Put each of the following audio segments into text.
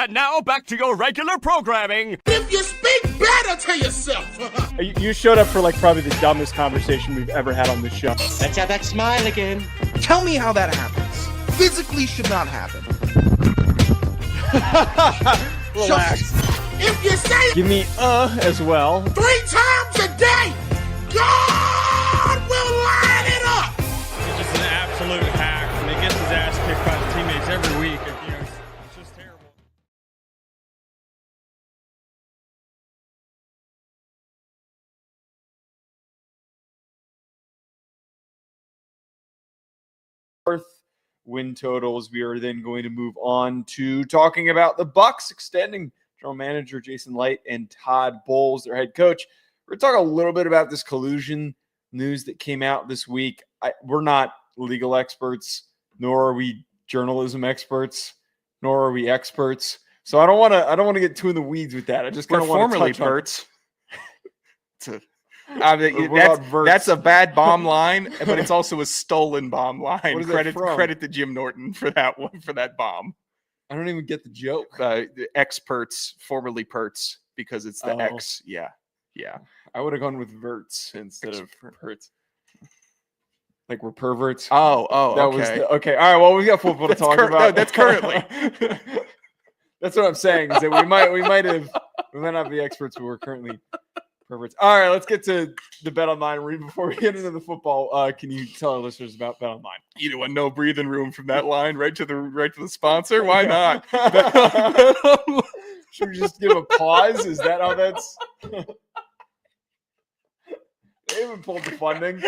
And now back to your regular programming. If you speak better to yourself. You showed up for like probably the dumbest conversation we've ever had on this show. Let's have that smile again. Tell me how that happens. Physically should not happen. Relax. If you say Give me as well. 3 times a day, God will line it up. He's just an absolute hack, and he gets his ass kicked by the teammates every week. It's just terrible. Win totals. We are then going to move on to talking about the Bucs extending general manager Jason Licht and Todd Bowles, their head coach. We're going to talk a little bit about this collusion news that came out this week. We're not legal experts, nor are we journalism experts, nor are we experts. So I don't want to get too in the weeds with that. I just kind of want to touch on Verts. That's a bad bomb line, but it's also a stolen bomb line. Credit to Jim Norton for that one, for that bomb. I don't even get the joke. The experts, formerly Perts, because it's the X. Yeah. I would have gone with Verts instead of Perts. Like we're perverts. Oh, okay. Okay. All right. Well, we got football to talk about. No, that's currently. That's what I'm saying. Is that we might not be experts, but we're currently perverts. All right, let's get to the Bet Online read before we get into the football. Can you tell our listeners about Bet Online? You want no breathing room from that line right to the sponsor? Why not? Should we just give a pause? Is that how that's? They haven't pulled the funding.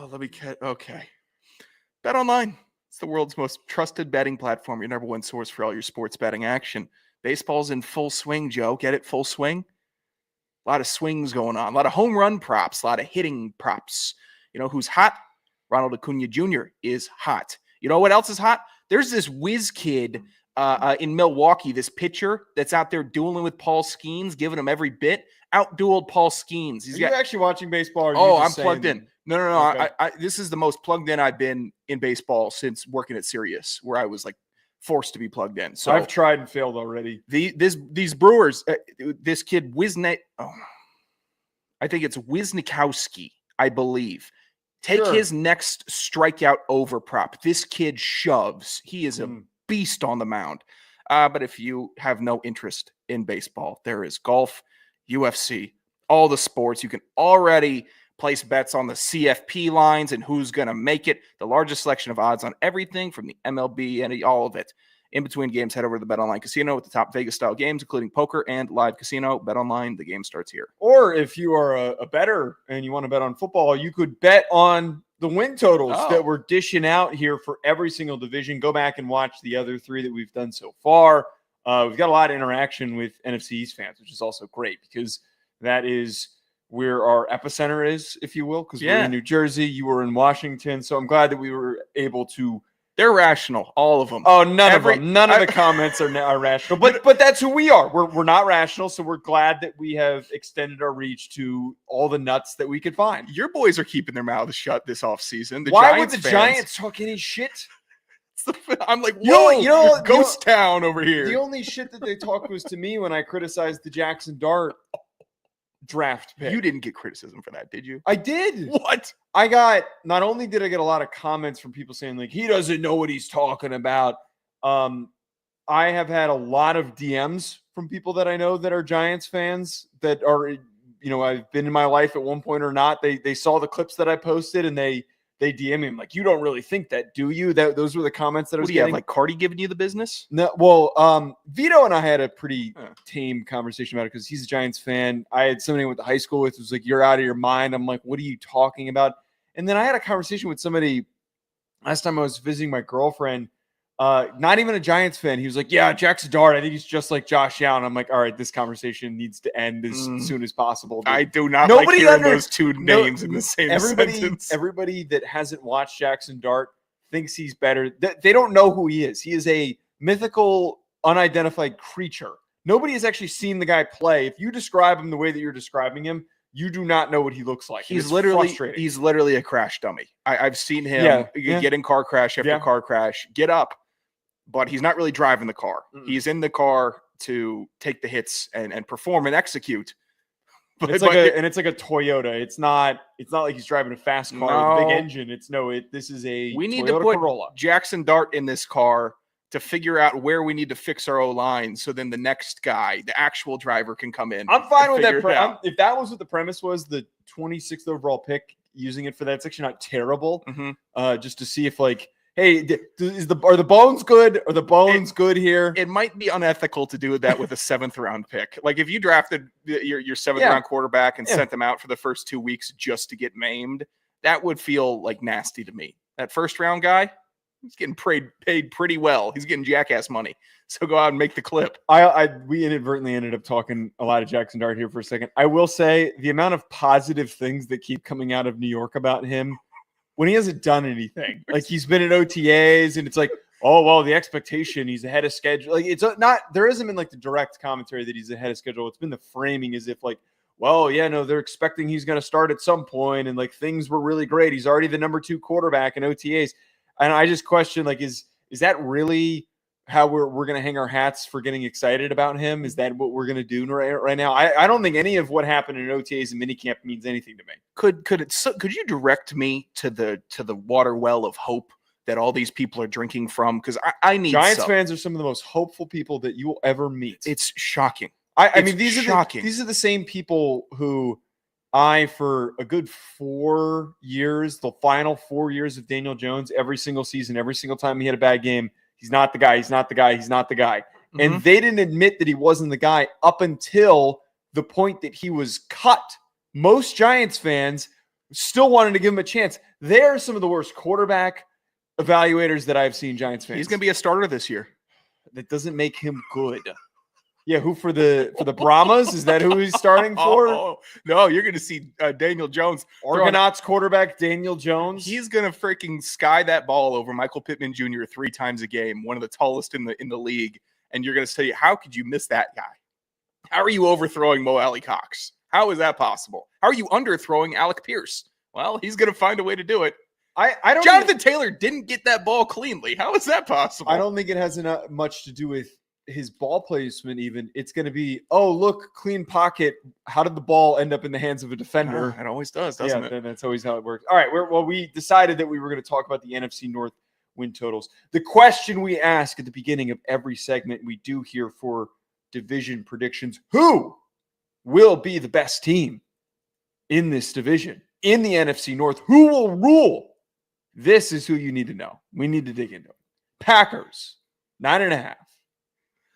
Let me get okay. Bet Online. It's the world's most trusted betting platform, your number one source for all your sports betting action. Baseball's in full swing, Joe. Get it? Full swing? A lot of swings going on. A lot of home run props. A lot of hitting props. You know who's hot? Ronald Acuna Jr. is hot. You know what else is hot? There's this whiz kid in Milwaukee, this pitcher that's out there dueling with Paul Skeens, giving him every bit. Out-dueled Paul Skeens. Are you actually watching baseball? Or are you I'm plugged in. No. Okay. This is the most plugged in I've been in baseball since working at Sirius, where I was like forced to be plugged in. So I've tried and failed already. These Brewers, this kid I think it's Wisnikowski, I believe. Take his next strikeout over prop. This kid shoves. He is a beast on the mound. But if you have no interest in baseball, there is golf, UFC, all the sports. You can already place bets on the CFP lines and who's going to make it. The largest selection of odds on everything from the MLB and all of it. In between games, head over to the Bet Online Casino with the top Vegas-style games, including poker and live casino. Bet Online, the game starts here. Or if you are a bettor and you want to bet on football, you could bet on the win totals that we're dishing out here for every single division. Go back and watch the other 3 that we've done so far. We've got a lot of interaction with NFC East fans, which is also great because that is where our epicenter is, if you will, because we're in New Jersey, you were in Washington. So I'm glad that we were able to. They're rational, all of them. Oh, none of them. None of the comments are rational, but that's who we are. We're not rational, so we're glad that we have extended our reach to all the nuts that we could find. Your boys are keeping their mouths shut this offseason. Why would the Giants talk any shit? I'm like, whoa, ghost town over here. The only shit that they talked was to me when I criticized the Jackson Dart draft pick. You didn't get criticism for that, did you? I did. What? Not only did I get a lot of comments from people saying like, he doesn't know what he's talking about. I have had a lot of DMs from people that I know that are Giants fans that are, I've been in my life at one point or not. They saw the clips that I posted and they DM me. I'm like, you don't really think that, do you? Those were the comments that I was getting. Like Cardi giving you the business? No, well, Vito and I had a pretty tame conversation about it because he's a Giants fan. I had somebody I went to high school with who was like, you're out of your mind. I'm like, what are you talking about? And then I had a conversation with somebody last time I was visiting my girlfriend, not even a Giants fan. He was like, yeah, Jackson Dart, I think he's just like Josh Allen. I'm like, all right, this conversation needs to end as soon as possible. I do not like hearing those two names in the same sentence. Everybody that hasn't watched Jackson Dart thinks he's better. They don't know who he is. He is a mythical, unidentified creature. Nobody has actually seen the guy play. If you describe him the way that you're describing him, you do not know what he looks like. He's literally a crash dummy. I've seen him get in car crash after car crash, get up, but he's not really driving the car. He's in the car to take the hits and perform and execute. But it's like a Toyota. It's not like he's driving a fast car with a big engine. This is a we need Toyota to put Corolla. Jackson Dart in this car to figure out where we need to fix our O-line, so then the next guy, the actual driver, can come in. I'm fine with that. If that was what the premise was, the 26th overall pick, using it for that section, not terrible. Just to see if hey, are the bones good? Are the bones good here? It might be unethical to do that with a 7th round pick. Like if you drafted your 7th round quarterback and sent them out for the first 2 weeks just to get maimed, that would feel like nasty to me. That 1st round guy, he's getting paid pretty well. He's getting jackass money. So go out and make the clip. We inadvertently ended up talking a lot of Jackson Dart here for a second. I will say the amount of positive things that keep coming out of New York about him when he hasn't done anything. Like he's been at OTAs and it's like, oh, well, the expectation, he's ahead of schedule. Like it's not, there hasn't been like the direct commentary that he's ahead of schedule. It's been the framing as if like, well, yeah, no, they're expecting he's going to start at some point and like things were really great. He's already the number 2 quarterback in OTAs. And I just question, like, is that really how we're going to hang our hats for getting excited about him? Is that what we're going to do right now? I don't think any of what happened in OTAs and minicamp means anything to me. Could you direct me to the water well of hope that all these people are drinking from? Because I need Giants fans are some of the most hopeful people that you will ever meet. It's shocking. I mean, these are the same people who for a good 4 years, the final 4 years of Daniel Jones, every single season, every single time he had a bad game, he's not the guy, he's not the guy, he's not the guy. And they didn't admit that he wasn't the guy up until the point that he was cut. Most Giants fans still wanted to give him a chance. They're some of the worst quarterback evaluators that I've seen Giants fans. He's going to be a starter this year. That doesn't make him good. Yeah, who for the Brahmas? Is that who he's starting for? No, you're going to see Daniel Jones. Argonauts quarterback Daniel Jones. He's going to freaking sky that ball over Michael Pittman Jr. 3 times a game, one of the tallest in the league. And you're going to say, how could you miss that guy? How are you overthrowing Mo Alley Cox? How is that possible? How are you underthrowing Alec Pierce? Well, he's going to find a way to do it. Jonathan Taylor didn't get that ball cleanly. How is that possible? I don't think it has much to do with his ball placement even. It's going to be, oh, look, clean pocket. How did the ball end up in the hands of a defender? It always does, doesn't it? That's always how it works. All right, we decided that we were going to talk about the NFC North win totals. The question we ask at the beginning of every segment we do here for division predictions, who will be the best team in this division, in the NFC North? Who will rule? This is who you need to know. We need to dig into it. Packers, 9.5.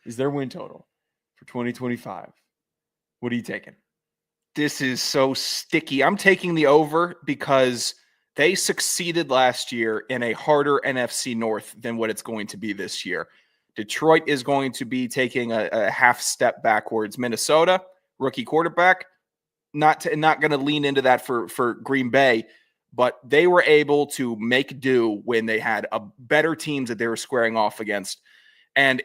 is their win total for 2025. What are you taking? This is so sticky. I'm taking the over because they succeeded last year in a harder NFC North than what it's going to be this year. Detroit is going to be taking a half step backwards. Minnesota, rookie quarterback, not going to lean into that for Green Bay, but they were able to make do when they had better teams that they were squaring off against. And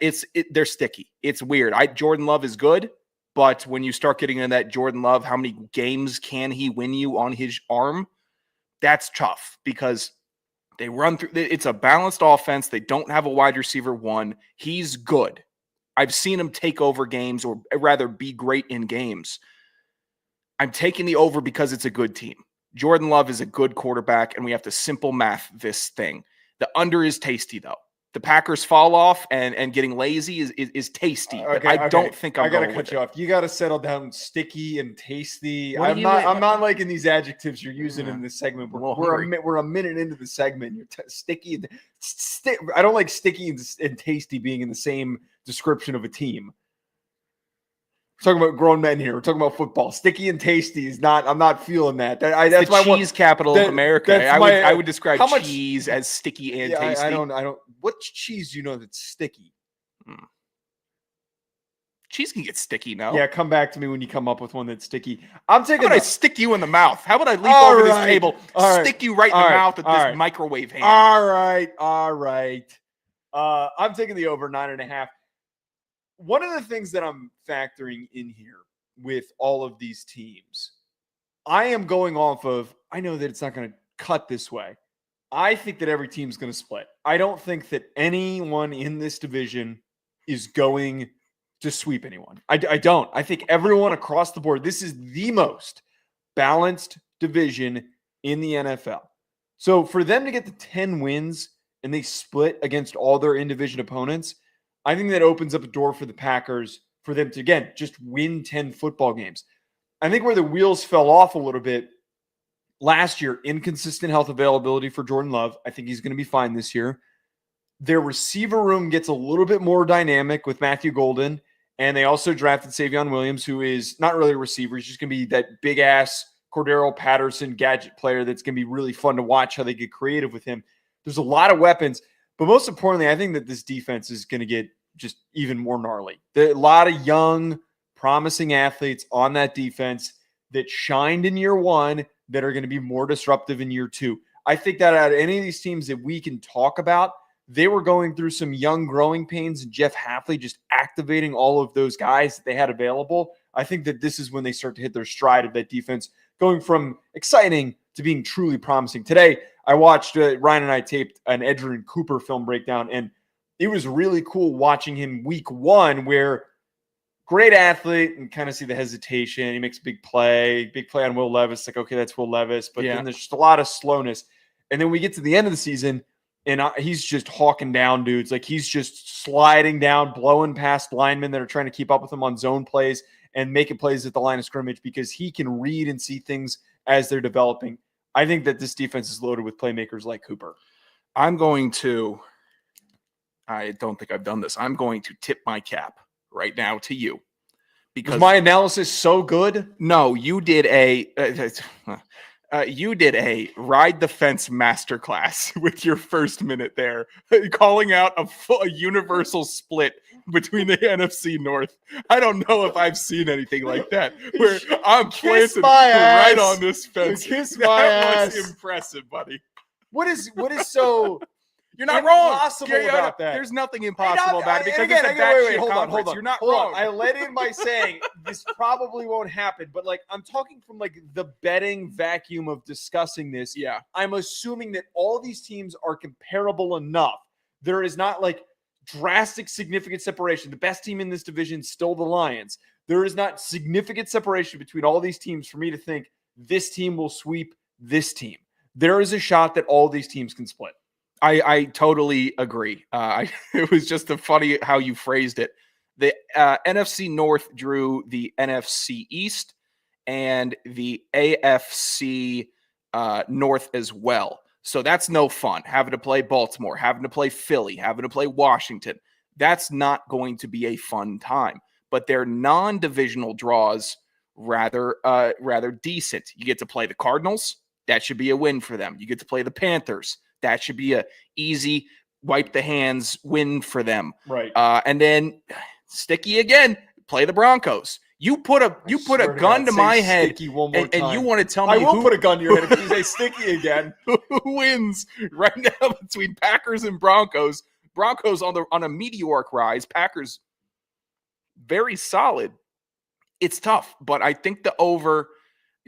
they're sticky. It's weird. Jordan Love is good, but when you start getting into that Jordan Love, how many games can he win you on his arm? That's tough because they run through. It's a balanced offense. They don't have a wide receiver one. He's good. I've seen him take over games, or rather be great in games. I'm taking the over because it's a good team. Jordan Love is a good quarterback, and we have to simple math this thing. The under is tasty, though. The Packers fall off and getting lazy is tasty. But I don't think I gotta cut you off. You gotta settle down. Sticky and tasty. I'm not liking these adjectives you're using in this segment. We're a minute into the segment. You're sticky. I don't like sticky and tasty being in the same description of a team. We're talking about grown men here. We're talking about football. Sticky and tasty is not. I'm not feeling that. That's the cheese capital of America. I would describe cheese as sticky and tasty. I don't. What cheese do you know that's sticky? Cheese can get sticky now. Yeah, come back to me when you come up with one that's sticky. I'm taking. How about I stick you in the mouth? How about I leap over this table, stick you right in the mouth with this microwave hand? All right. I'm taking the over 9.5. One of the things that I'm factoring in here with all of these teams I am going off of, I know that it's not going to cut this way. I think that every team's going to split. I don't think that anyone in this division is going to sweep anyone. I don't. I think everyone across the board, this is the most balanced division in the NFL. So for them to get the 10 wins and they split against all their in-division opponents, I think that opens up a door for the Packers for them to, again, just win 10 football games. I think where the wheels fell off a little bit last year, inconsistent health availability for Jordan Love. I think he's going to be fine this year. Their receiver room gets a little bit more dynamic with Matthew Golden, and they also drafted Savion Williams, who is not really a receiver. He's just going to be that big-ass Cordero Patterson gadget player that's going to be really fun to watch how they get creative with him. There's a lot of weapons, but most importantly, I think that this defense is going to get just even more gnarly. There are a lot of young, promising athletes on that defense that shined in year one that are going to be more disruptive in year two. I think that out of any of these teams that we can talk about, they were going through some young growing pains, and Jeff Hafley just activating all of those guys that they had available. I think that this is when they start to hit their stride of that defense, going from exciting to being truly promising. Today, I watched Ryan and I taped an Edgerrin Cooper film breakdown, and it was really cool watching him week one, where great athlete and kind of see the hesitation. He makes a big play on Will Levis. Like, okay, that's Will Levis. But then there's just a lot of slowness. And then we get to the end of the season, and he's just hawking down dudes. Like, he's just sliding down, blowing past linemen that are trying to keep up with him on zone plays and making plays at the line of scrimmage because he can read and see things as they're developing. I think that this defense is loaded with playmakers like Cooper. I don't think I've done this. I'm going to tip my cap right now to you. Because was my analysis so good? No, you did a ride the fence masterclass with your first minute there, calling out a universal split between the NFC North. I don't know if I've seen anything like that, where I'm planted right on this fence. Kiss my ass. Was impressive, buddy. What is so? You're not wrong. Impossible about that. There's nothing impossible about it because it's a wait, hold on. You're not wrong. I led in by saying this probably won't happen, but like I'm talking from like the betting vacuum of discussing this. Yeah, I'm assuming that all these teams are comparable enough. There is not like drastic, significant separation. The best team in this division is still the Lions. There is not significant separation between all these teams for me to think this team will sweep this team. There is a shot that all these teams can split. I totally agree. It was just funny how you phrased it. The NFC North drew the NFC East and the AFC North as well. So that's no fun. Having to play Baltimore, having to play Philly, having to play Washington. That's not going to be a fun time. But their non-divisional draws rather decent. You get to play the Cardinals. That should be a win for them. You get to play the Panthers. That should be a easy wipe the hands win for them. Right. And then sticky again, play the Broncos. You put a gun to my head and you want to tell me I will put a gun to your head if you say sticky again. Who wins right now between Packers and Broncos? Broncos on a meteoric rise. Packers very solid. It's tough, but I think the over,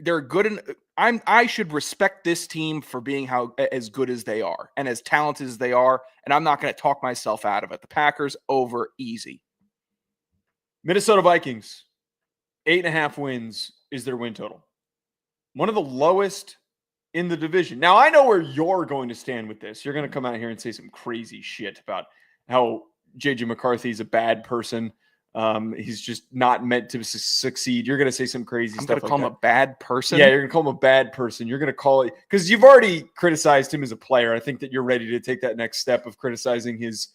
they're good. I should respect this team for being as good as they are and as talented as they are, and I'm not going to talk myself out of it. The Packers over easy. Minnesota Vikings, 8.5 wins is their win total. One of the lowest in the division. Now, I know where you're going to stand with this. You're going to come out here and say some crazy shit about how J.J. McCarthy is a bad person. He's just not meant to succeed. You're going to say some crazy stuff. I'm going to call him a bad person. Yeah, you're going to call him a bad person. You're going to call it because you've already criticized him as a player. I think that you're ready to take that next step of criticizing his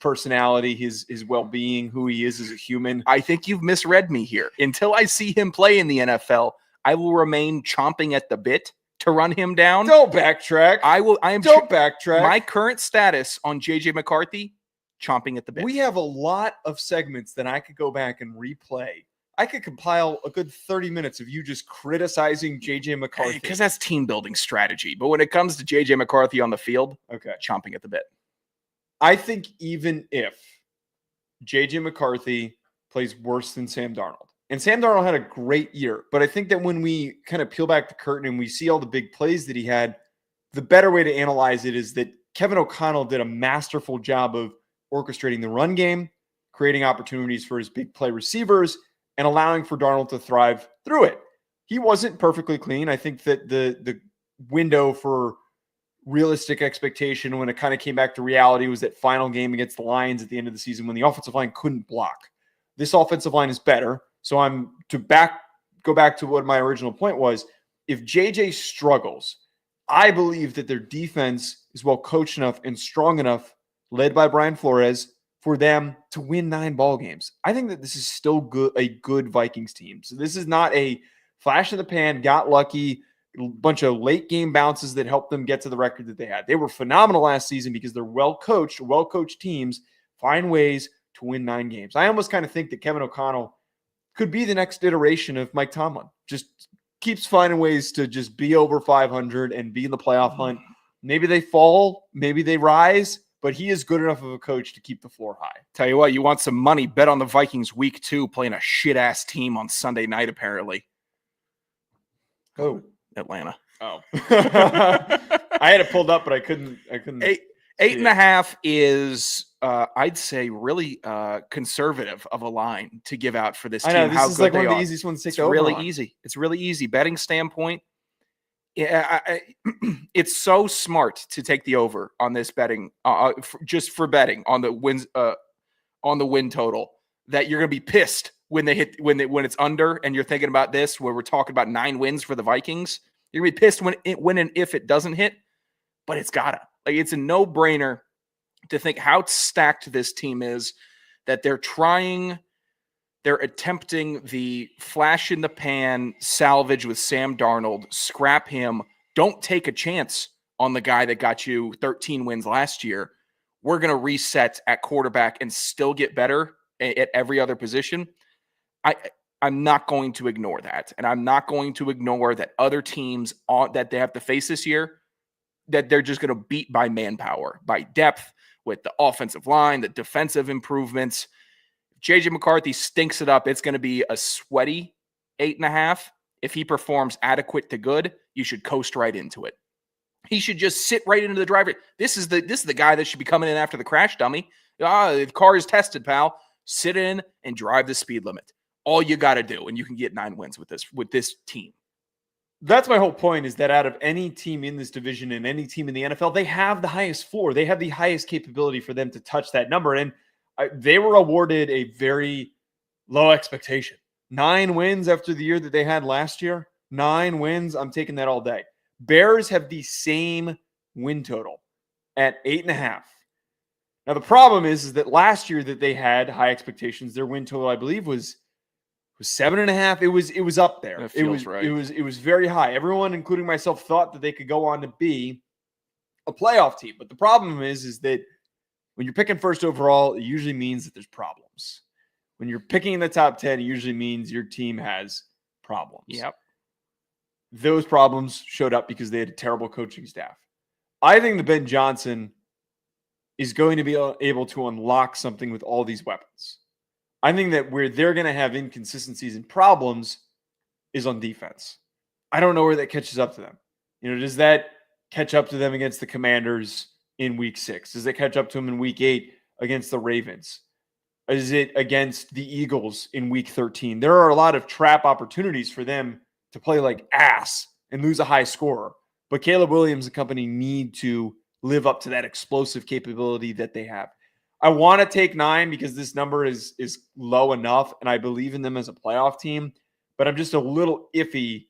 personality, his well-being, who he is as a human. I think you've misread me here. Until I see him play in the NFL, I will remain chomping at the bit to run him down. Don't backtrack. Don't backtrack. My current status on JJ McCarthy, chomping at the bit. We have a lot of segments that I could go back and replay. I could compile a good 30 minutes of you just criticizing JJ McCarthy. Because that's team building strategy. But when it comes to JJ McCarthy on the field, okay, chomping at the bit. I think even if JJ McCarthy plays worse than Sam Darnold, And Sam Darnold had a great year. But I think that when we kind of peel back the curtain and we see all the big plays that he had, the better way to analyze it is that Kevin O'Connell did a masterful job of orchestrating the run game, creating opportunities for his big play receivers, and allowing for Darnold to thrive through it. He wasn't perfectly clean. I think that the window for realistic expectation when it kind of came back to reality was that final game against the Lions at the end of the season when the offensive line couldn't block. This offensive line is better. So go back to what my original point was. If JJ struggles, I believe that their defense is well coached enough and strong enough, led by Brian Flores, for them to win 9 ball games. I think that this is still a good Vikings team. So this is not a flash in the pan, got lucky, bunch of late game bounces that helped them get to the record that they had. They were phenomenal last season because they're well-coached teams find ways to win 9 games. I almost kind of think that Kevin O'Connell could be the next iteration of Mike Tomlin. Just keeps finding ways to just be over 500 and be in the playoff hunt. Maybe they fall, maybe they rise, but he is good enough of a coach to keep the floor high. Tell you what, you want some money, bet on the Vikings week 2 playing a shit-ass team on Sunday night, apparently. Oh. Atlanta. Oh. I had it pulled up, but I couldn't. 8.5 is, I'd say, really conservative of a line to give out for this team. I know, this is like one of the easiest ones to take over. Really easy. It's really easy. Betting standpoint, it's so smart to take the over on this betting, just for betting on the wins, on the win total. That you're going to be pissed when when it's under, and you're thinking about this, where we're talking about 9 wins for the Vikings. You're going to be pissed when and if it doesn't hit, but it's gotta. Like, it's a no-brainer to think how stacked this team is, that they're attempting the flash in the pan salvage with Sam Darnold, scrap him, don't take a chance on the guy that got you 13 wins last year. We're going to reset at quarterback and still get better at every other position. I'm not going to ignore that. And I'm not going to ignore that other teams that they have to face this year, that they're just going to beat by manpower, by depth, with the offensive line, the defensive improvements. JJ McCarthy stinks it up. It's going to be a sweaty 8.5. If he performs adequate to good, you should coast right into it. He should just sit right into the driver. This is the guy that should be coming in after the crash dummy. The car is tested, pal. Sit in and drive the speed limit. All you got to do, and you can get 9 wins with this team. That's my whole point, is that out of any team in this division and any team in the NFL, they have the highest floor. They have the highest capability for them to touch that number. And they were awarded a very low expectation. 9 wins after the year that they had last year. 9 wins. I'm taking that all day. Bears have the same win total at 8.5. Now, the problem is that last year that they had high expectations, their win total, I believe, was 7.5. It was up there. That feels right. It was very high. Everyone, including myself, thought that they could go on to be a playoff team. But the problem is that when you're picking first overall, it usually means that there's problems. When you're picking in the top 10, it usually means your team has problems. Yep. Those problems showed up because they had a terrible coaching staff. I think that Ben Johnson is going to be able to unlock something with all these weapons. I think that where they're going to have inconsistencies and problems is on defense. I don't know where that catches up to them. Does that catch up to them against the Commanders in week 6? Does it catch up to them in week 8 against the Ravens? Is it against the Eagles in week 13? There are a lot of trap opportunities for them to play like ass and lose a high scorer. But Caleb Williams and company need to live up to that explosive capability that they have. I want to take 9 because this number is low enough, and I believe in them as a playoff team, but I'm just a little iffy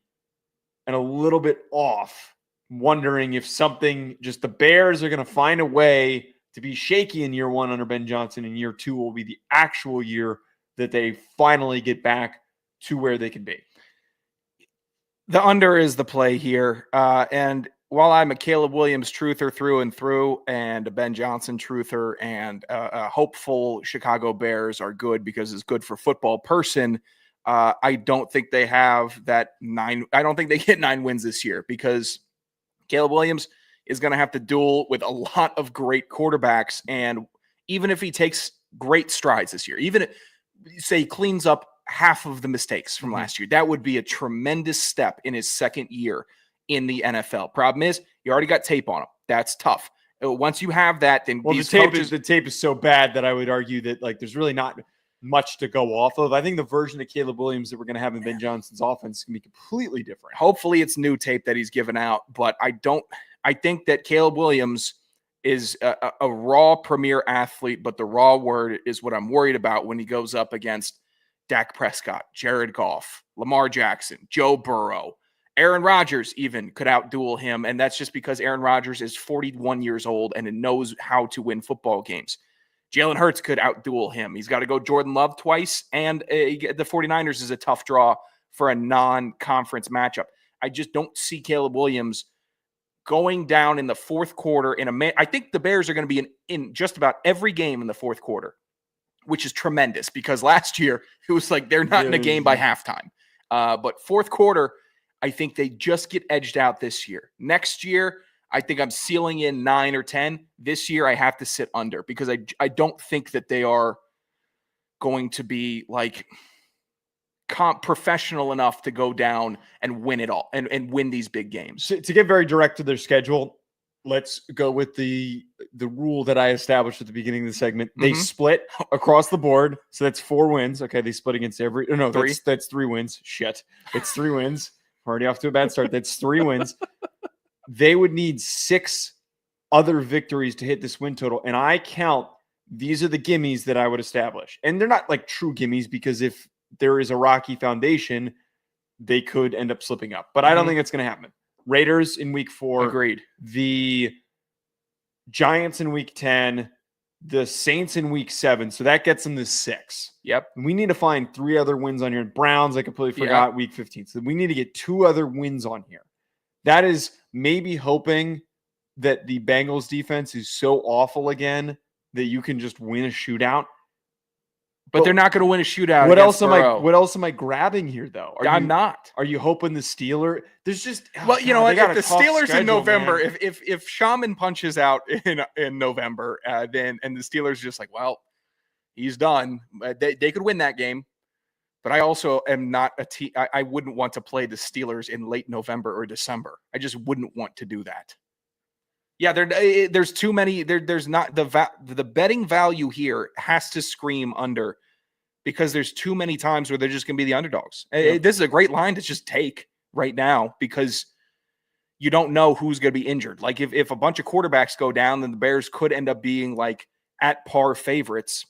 and a little bit off, wondering if the Bears are going to find a way to be shaky in year 1 under Ben Johnson, and year 2 will be the actual year that they finally get back to where they can be. The under is the play here, and while I'm a Caleb Williams truther through and through, and a Ben Johnson truther, and a hopeful Chicago Bears are good because it's good for football person, I don't think they have that 9. I don't think they get 9 wins this year, because Caleb Williams is going to have to duel with a lot of great quarterbacks. And even if he takes great strides this year, even if, say, he cleans up half of the mistakes from last year. That would be a tremendous step in his second year in the NFL. Problem is, you already got tape on him. That's tough. Once you have that, then the tape is so bad that I would argue that like there's really not much to go off of. I think the version of Caleb Williams that we're going to have in Ben Johnson's offense can be completely different. Hopefully it's new tape that he's given out, but I think that Caleb Williams is a raw premier athlete, but the raw word is what I'm worried about when he goes up against Dak Prescott, Jared Goff, Lamar Jackson, Joe Burrow, Aaron Rodgers even could outduel him, and that's just because Aaron Rodgers is 41 years old and knows how to win football games. Jalen Hurts could outduel him. He's got to go Jordan Love twice, and the 49ers is a tough draw for a non-conference matchup. I just don't see Caleb Williams going down in the fourth quarter. I think the Bears are going to be in just about every game in the fourth quarter, which is tremendous because last year it was like they're not in a game by halftime. But fourth quarter, I think they just get edged out this year. Next year, I think I'm sealing in 9 or 10. This year, I have to sit under because I don't think that they are going to be like professional enough to go down and win it all and win these big games. To get very direct to their schedule, let's go with the rule that I established at the beginning of the segment. They split across the board, so that's 4 wins. Okay, they split against every. No, that's 3 wins. Shit, it's 3 wins. Already off to a bad start. That's 3 wins. They would need 6 other victories to hit this win total, and I count these are the gimmies that I would establish, and they're not like true gimmies because if there is a rocky foundation, they could end up slipping up. But I don't think it's going to happen. Raiders in week 4. Agreed. The Giants in week 10. The Saints in week 7. So that gets them to 6. Yep. And we need to find 3 other wins on here. Browns, I completely forgot, week 15. So we need to get 2 other wins on here. That is maybe hoping that the Bengals defense is so awful again that you can just win a shootout. But they're not going to win a shootout. What else am I grabbing here, though? I'm not. Are you hoping the Steelers? There's just if the Steelers schedule, in November, man. if Shaman punches out in November, then and the Steelers are just like, well, he's done. They could win that game. But I also am not a team. I wouldn't want to play the Steelers in late November or December. I just wouldn't want to do that. Yeah, there's too many. There's not the betting value here has to scream under because there's too many times where they're just going to be the underdogs. Yeah. This is a great line to just take right now because you don't know who's going to be injured. Like if a bunch of quarterbacks go down, then the Bears could end up being like at par favorites.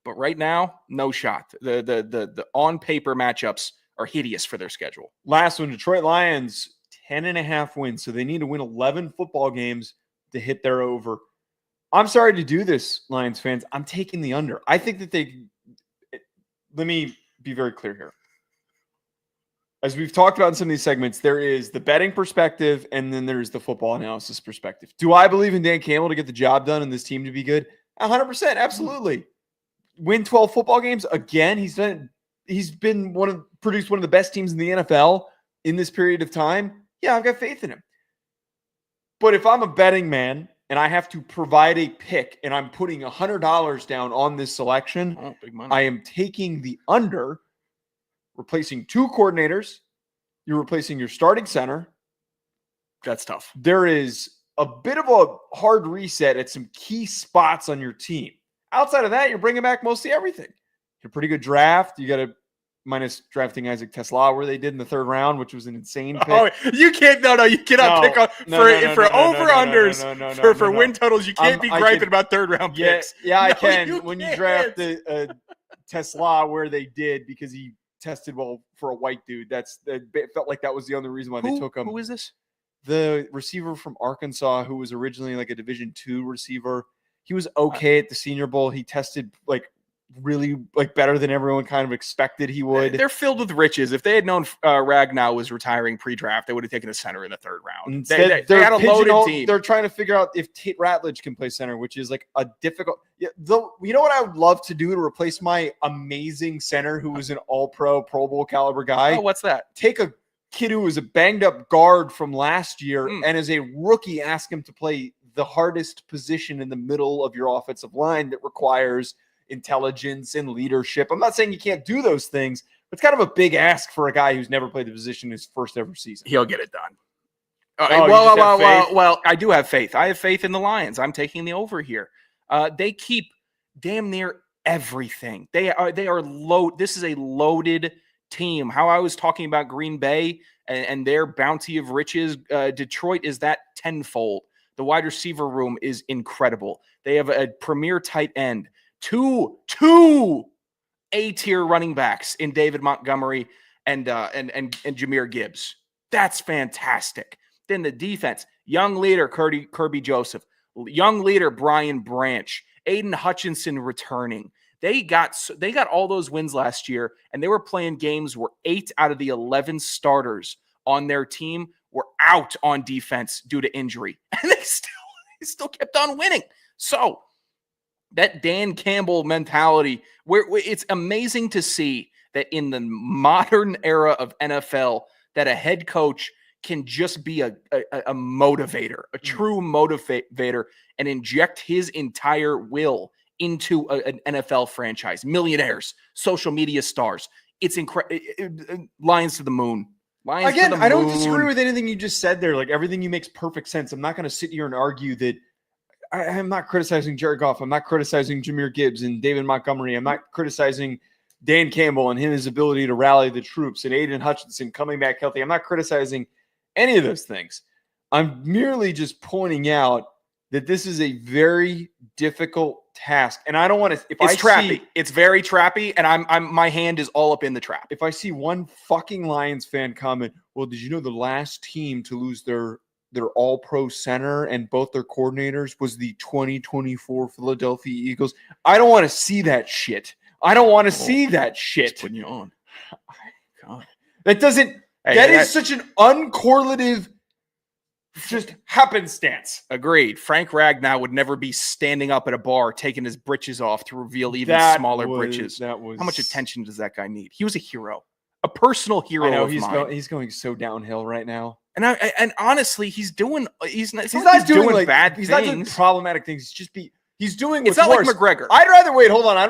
But right now, no shot. The on paper matchups are hideous for their schedule. Last one, Detroit Lions. 10.5 wins. So they need to win 11 football games to hit their over. I'm sorry to do this, Lions fans. I'm taking the under. I think that let me be very clear here. As we've talked about in some of these segments, there is the betting perspective and then there's the football analysis perspective. Do I believe in Dan Campbell to get the job done and this team to be good? 100%. Absolutely. Win 12 football games. Again, he's produced one of the best teams in the NFL in this period of time. Yeah, I've got faith in him. But if I'm a betting man and I have to provide a pick and I'm putting $100 down on this selection, big money. I am taking the under, replacing 2 coordinators. You're replacing your starting center. That's tough. There is a bit of a hard reset at some key spots on your team. Outside of that, you're bringing back mostly everything. You're a pretty good draft. You got to minus drafting Isaac Tesla where they did in the 3rd round, which was an insane pick. Oh, you can't. No, you cannot pick on for over-unders for win totals. You can't be griping about 3rd round picks. Yeah, I can. When you draft Tesla where they did because he tested well for a white dude. It felt like that was the only reason why they took him. Who is this? The receiver from Arkansas who was originally like a Division II receiver. He was okay at the Senior Bowl. He tested like really like better than everyone kind of expected he would. They're filled with riches. If they had known Ragnow was retiring pre-draft, they would have taken a center in the 3rd round. Instead, they had a loaded team. They're trying to figure out if Tate Ratledge can play center, which is like a difficult. You know what I would love to do to replace my amazing center who was an All-Pro, Pro Bowl caliber guy? Oh, what's that? Take a kid who was a banged-up guard from last year and as a rookie, ask him to play the hardest position in the middle of your offensive line that requires intelligence and leadership. I'm not saying you can't do those things, but it's kind of a big ask for a guy who's never played the position in his first ever season. He'll get it done. Well, I do have faith. I have faith in the Lions. I'm taking the over here. They keep damn near everything. They are loaded. This is a loaded team. How I was talking about Green Bay and their bounty of riches, Detroit is that tenfold. The wide receiver room is incredible. They have a premier tight end, two A-tier running backs in David Montgomery and Jahmyr Gibbs. That's fantastic. Then the defense, young leader Kirby Joseph, young leader Brian Branch, Aiden Hutchinson returning. They got all those wins last year, and they were playing games where 8 out of the 11 starters on their team were out on defense due to injury, and they still kept on winning. So that Dan Campbell mentality, where it's amazing to see that in the modern era of NFL, that a head coach can just be a motivator, a true motivator, and inject his entire will into an NFL franchise. Millionaires, social media stars. It's incredible. Lions to the moon. Lions Again, to the moon. I don't disagree with anything you just said there. Like, everything you makes perfect sense. I'm not going to sit here and argue that I'm not criticizing Jared Goff. I'm not criticizing Jahmyr Gibbs and David Montgomery. I'm not criticizing Dan Campbell and his ability to rally the troops and Aiden Hutchinson coming back healthy. I'm not criticizing any of those things. I'm merely just pointing out that this is a very difficult task. And I don't want to, It's trappy. It's very trappy. And my hand is all up in the trap. if I see one fucking Lions fan comment, well, did you know the last team to lose their all-pro center and both their coordinators was the 2024 Philadelphia Eagles? I don't want to see that shit. I don't want to see that shit. Putting you on. God. That doesn't, that is such an uncorrelative just happenstance. Agreed. Frank Ragnow would never be standing up at a bar taking his britches off to reveal even smaller britches. That was, how much attention does that guy need? He was a hero, a personal hero. I know, of mine. he's going so downhill right now. And honestly, he's not doing bad things. He's not doing problematic things. He's doing It's what's not worse. like McGregor. I'd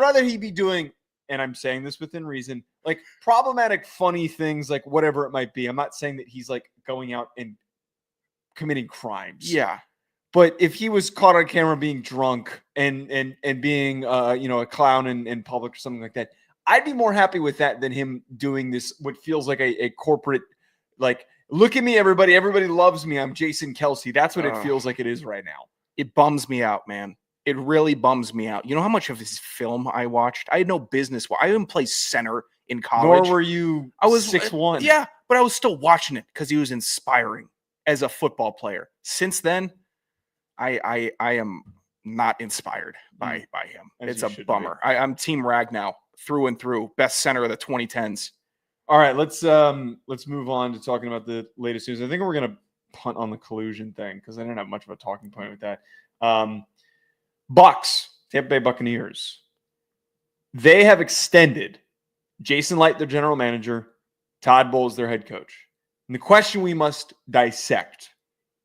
rather he be doing, and I'm saying this within reason, like problematic, funny things, like whatever it might be. I'm not saying that he's like going out and committing crimes. Yeah. But if he was caught on camera being drunk and being a clown in public or something like that, I'd be more happy with that than him doing this, what feels like a corporate, like, look at me, everybody loves me, I'm Jason Kelsey. That's what it feels like it is right now. It bums me out, man. It really bums me out. You know how much of his film I watched? I had no business. I didn't play center in college. Nor were you I was 6'1". Yeah, but I was still watching it because he was inspiring as a football player. Since then, I am not inspired by him. As It's you a bummer. I'm Team Ragnow through and through. Best center of the 2010s. All right, let's move on to talking about the latest news. I think we're gonna punt on the collusion thing because I didn't have much of a talking point with that. Tampa Bay Buccaneers. They have extended Jason Licht, their general manager, Todd Bowles, their head coach. And the question we must dissect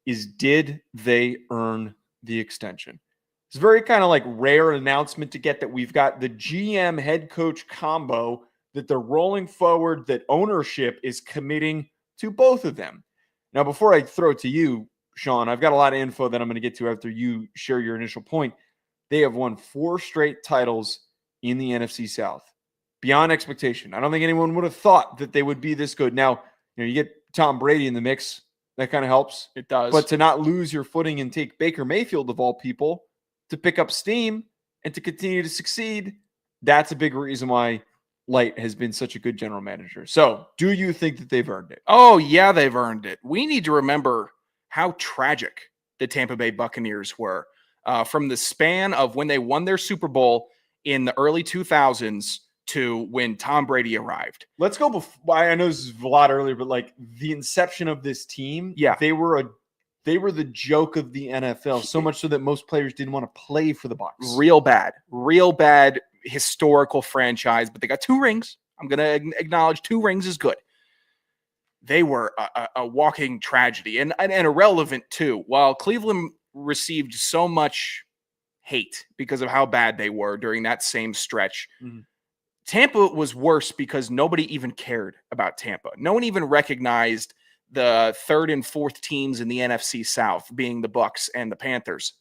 is, did they earn the extension? It's a very kind of like rare announcement to get that we've got the GM head coach combo that they're rolling forward, that ownership is committing to both of them. Now, before I throw it to you, Sean, I've got a lot of info that I'm going to get to after you share your initial point. They have won 4 straight titles in the NFC South. Beyond expectation. I don't think anyone would have thought that they would be this good. Now, you get Tom Brady in the mix. That kind of helps. It does. But to not lose your footing and take Baker Mayfield, of all people, to pick up steam and to continue to succeed, that's a big reason why Licht has been such a good general manager. So, do you think that they've earned it? Oh, yeah, they've earned it. We need to remember how tragic the Tampa Bay Buccaneers were. From the span of when they won their Super Bowl in the early 2000s to when Tom Brady arrived. Let's go before. I know this is a lot earlier, but like the inception of this team, yeah, they were the joke of the NFL, so much so that most players didn't want to play for the Bucs. Real bad historical franchise, but they got 2 rings. I'm going to acknowledge 2 rings is good. They were a walking tragedy and irrelevant too. While Cleveland received so much hate because of how bad they were during that same stretch. Mhm. Tampa was worse because nobody even cared about Tampa. No one even recognized the third and fourth teams in the NFC South being the Bucs and the Panthers.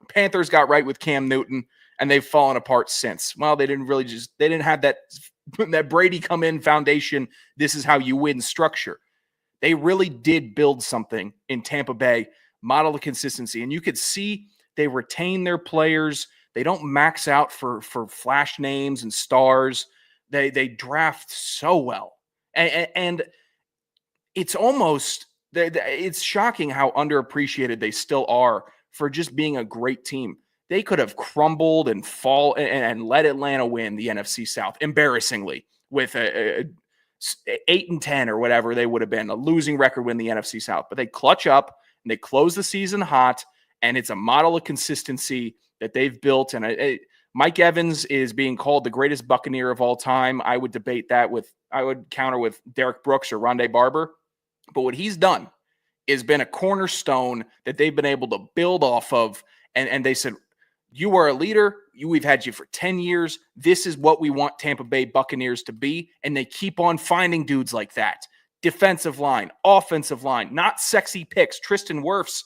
Panthers got right with Cam Newton, and they've fallen apart since. Well, they didn't have that Brady come in foundation. This is how you win structure. They really did build something in Tampa Bay, model of consistency. And you could see they retain their players. They don't max out for flash names and stars. They draft so well. And it's shocking how underappreciated they still are for just being a great team. They could have crumbled and fall and let Atlanta win the NFC South embarrassingly with a 8-10 or whatever they would have been, a losing record win the NFC South. But they clutch up and they close the season hot, and it's a model of consistency that they've built. And Mike Evans is being called the greatest Buccaneer of all time. I would debate that I would counter with Derek Brooks or Rondé Barber. But what he's done has been a cornerstone that they've been able to build off of. And they said, you are a leader. We've had you for 10 years. This is what we want Tampa Bay Buccaneers to be. And they keep on finding dudes like that. Defensive line, offensive line, not sexy picks. Tristan Wirfs,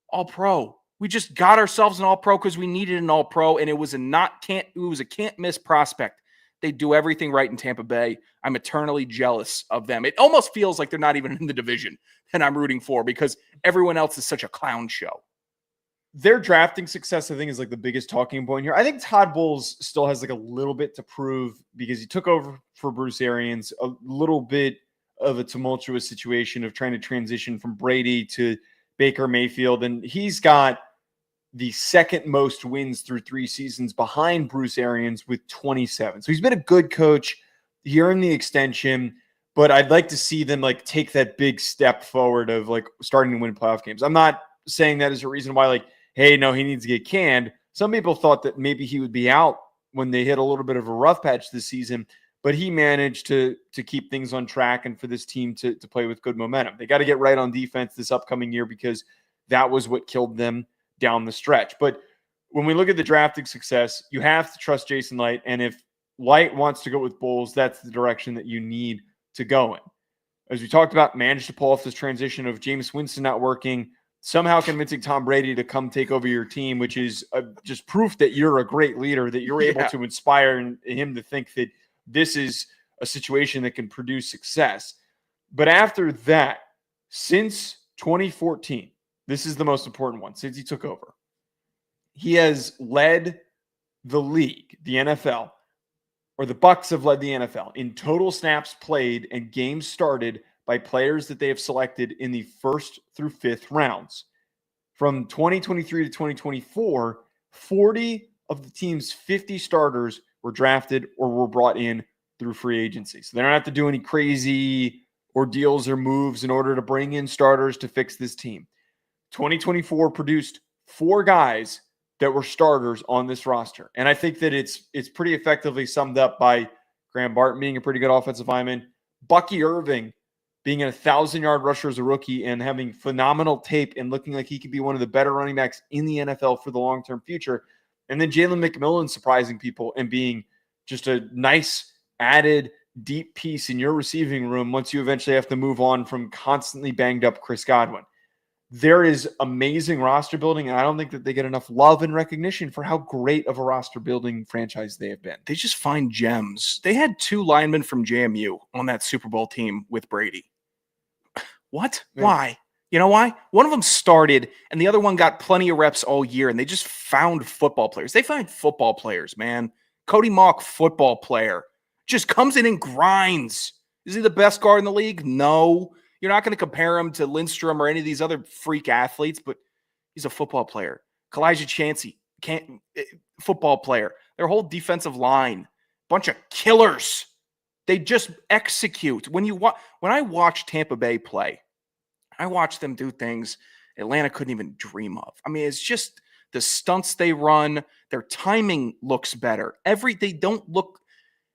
all-pro. We just got ourselves an all-pro because we needed an all-pro, and it was a can't-miss prospect. They do everything right in Tampa Bay. I'm eternally jealous of them. It almost feels like they're not even in the division that I'm rooting for because everyone else is such a clown show. Their drafting success, I think, is like the biggest talking point here. I think Todd Bowles still has like a little bit to prove because he took over for Bruce Arians, a little bit of a tumultuous situation of trying to transition from Brady to Baker Mayfield. And he's got the second most wins through 3 seasons behind Bruce Arians with 27. So he's been a good coach here in the extension, but I'd like to see them like take that big step forward of like starting to win playoff games. I'm not saying that as a reason why like, hey, no, he needs to get canned. Some people thought that maybe he would be out when they hit a little bit of a rough patch this season, but he managed to keep things on track and for this team to play with good momentum. They got to get right on defense this upcoming year because that was what killed them down the stretch. But when we look at the drafting success, you have to trust Jason Licht. And if Licht wants to go with Bowles, that's the direction that you need to go in. As we talked about, managed to pull off this transition of Jameis Winston not working, somehow convincing Tom Brady to come take over your team, which is just proof that you're a great leader, that you're able to inspire him to think that this is a situation that can produce success. But after that, since 2014, this is the most important one, since he took over, he has led the league, the NFL, or the Bucs have led the NFL in total snaps played and games started by players that they have selected in the 1st through 5th rounds. From 2023 to 2024, 40 of the team's 50 starters were drafted or were brought in through free agency. So they don't have to do any crazy ordeals or moves in order to bring in starters to fix this team. 2024 produced 4 guys that were starters on this roster. And I think that it's pretty effectively summed up by Graham Barton being a pretty good offensive lineman, Bucky Irving being a 1,000-yard rusher as a rookie and having phenomenal tape and looking like he could be one of the better running backs in the NFL for the long-term future. And then Jalen McMillan surprising people and being just a nice added deep piece in your receiving room once you eventually have to move on from constantly banged up Chris Godwin. There is amazing roster building, and I don't think that they get enough love and recognition for how great of a roster building franchise they have been. They just find gems. They had 2 linemen from JMU on that Super Bowl team with Brady. What? Yeah. Why? You know why? One of them started, and the other one got plenty of reps all year, and they just found football players. They find football players, man. Cody Mauch, football player, just comes in and grinds. Is he the best guard in the league? No. You're not going to compare him to Lindstrom or any of these other freak athletes, but he's a football player. Kalijah Chancey, football player. Their whole defensive line, bunch of killers. They just execute. When I watch Tampa Bay play, I watch them do things Atlanta couldn't even dream of. I mean, it's just the stunts they run. Their timing looks better.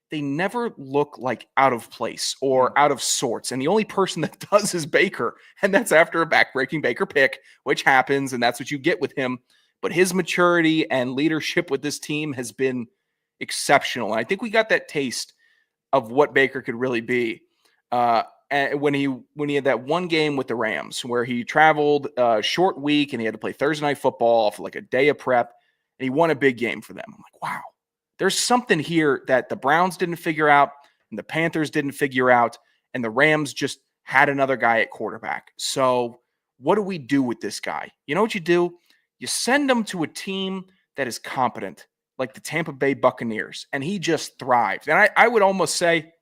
They never look like out of place or out of sorts. And the only person that does is Baker. And that's after a backbreaking Baker pick, which happens. And that's what you get with him. but his maturity and leadership with this team has been exceptional. And I think we got that taste of what Baker could really be when he had that one game with the Rams where he traveled a short week and he had to play Thursday night football for like a day of prep, and he won a big game for them. I'm like, wow, there's something here that the Browns didn't figure out and the Panthers didn't figure out, and the Rams just had another guy at quarterback. So what do we do with this guy? You know what you do? You send him to a team that is competent, like the Tampa Bay Buccaneers, and he just thrived. And I would almost say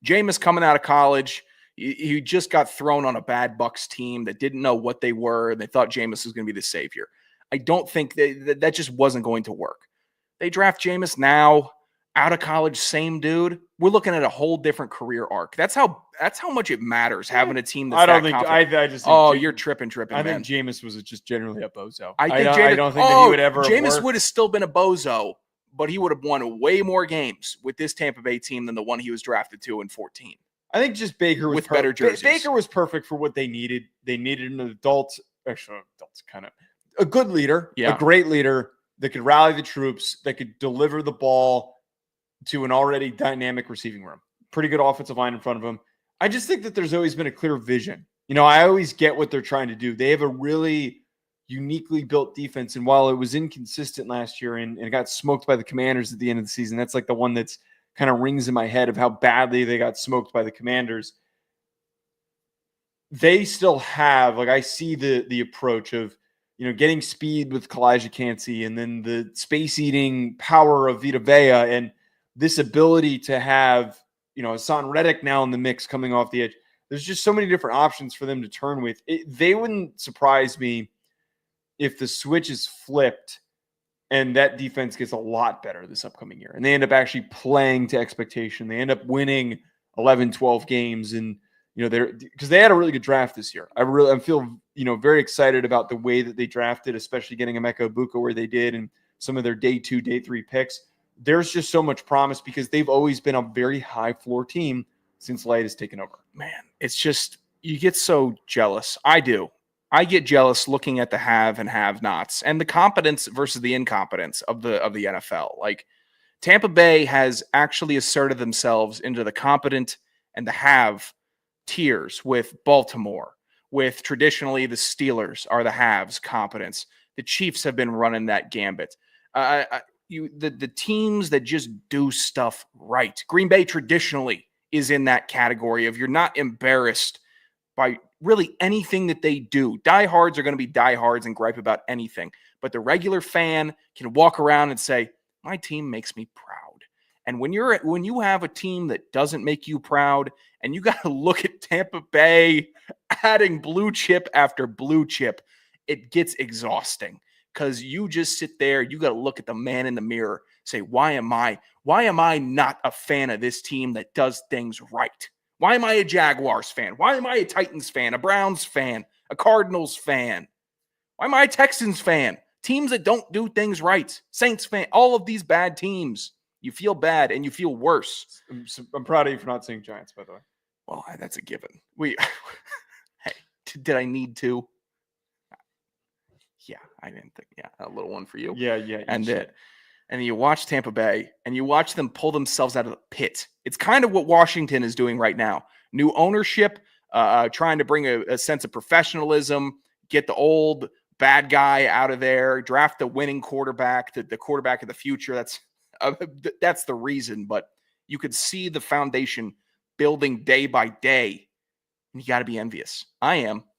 Jameis coming out of college, he just got thrown on a bad Bucs team that didn't know what they were. They thought Jameis was going to be the savior. I don't think that just wasn't going to work. They draft Jameis now, out of college, same dude. We're looking at a whole different career arc. That's how much it matters having a team that's I just think you're tripping, I man. think Jameis was just generally a bozo. I don't think that he would ever. Jameis would have still been a bozo, but he would have won way more games with this Tampa Bay team than the one he was drafted to in 2014. I think just Baker was with better jerseys. Baker was perfect for what they needed. They needed an adult, kind of a good leader, a great leader that could rally the troops, that could deliver the ball to an already dynamic receiving room. Pretty good offensive line in front of him. I just think that there's always been a clear vision. I always get what they're trying to do. They have a really uniquely built defense. And while it was inconsistent last year and it got smoked by the Commanders at the end of the season, that's like the one that's kind of rings in my head of how badly they got smoked by the Commanders. They still have, I see the approach of, getting speed with Kalijah Kancey and then the space-eating power of Vita Vea and this ability to have, Hassan Reddick now in the mix coming off the edge. There's just so many different options for them to turn with. They wouldn't surprise me if the switch is flipped and that defense gets a lot better this upcoming year. And they end up actually playing to expectation. They end up winning 11, 12 games. And, because they had a really good draft this year. I feel, very excited about the way that they drafted, especially getting Emeka Egbuka where they did and some of their day 2, day 3 picks. There's just so much promise because they've always been a very high floor team since Light has taken over. Man, it's just, you get so jealous. I do. I get jealous looking at the have and have nots and the competence versus the incompetence of the NFL. Like Tampa Bay has actually asserted themselves into the competent and the have tiers with Baltimore, with traditionally the Steelers are the haves competence. The Chiefs have been running that gambit. The teams that just do stuff right. Green Bay traditionally is in that category of you're not embarrassed by really anything that they do. Diehards are going to be diehards and gripe about anything. But the regular fan can walk around and say, my team makes me proud. And when you have a team that doesn't make you proud, and you got to look at Tampa Bay adding blue chip after blue chip, it gets exhausting. Because you just sit there, you got to look at the man in the mirror, say, why am I not a fan of this team that does things right? Why am I a Jaguars fan? Why am I a Titans fan, a Browns fan, a Cardinals fan? Why am I a Texans fan? Teams that don't do things right. Saints fan, all of these bad teams. You feel bad and you feel worse. I'm proud of you for not saying Giants, by the way. Well, that's a given. Hey, did I need to? Yeah, I didn't think. Yeah, a little one for you. Yeah. And you watch Tampa Bay and you watch them pull themselves out of the pit. It's kind of what Washington is doing right now. New ownership, trying to bring a sense of professionalism, get the bad guy out of there, draft the winning quarterback, the quarterback of the future. That's the reason. But you could see the foundation building day by day. And you got to be envious. I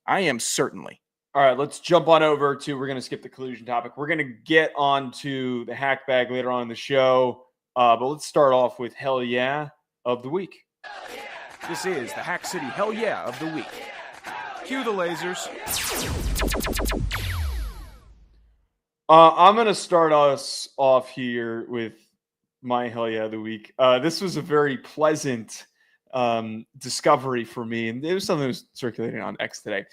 am certainly. All right, let's jump on over to, we're going to skip the collusion topic. We're going to get on to the hack bag later on in the show. But let's start off with Hell Yeah of the Week. This is the Hack City Hell Yeah of the Week. Cue the lasers. I'm going to start us off here with my Hell Yeah of the Week. This was a very pleasant discovery for me. And it was something that was circulating on X today.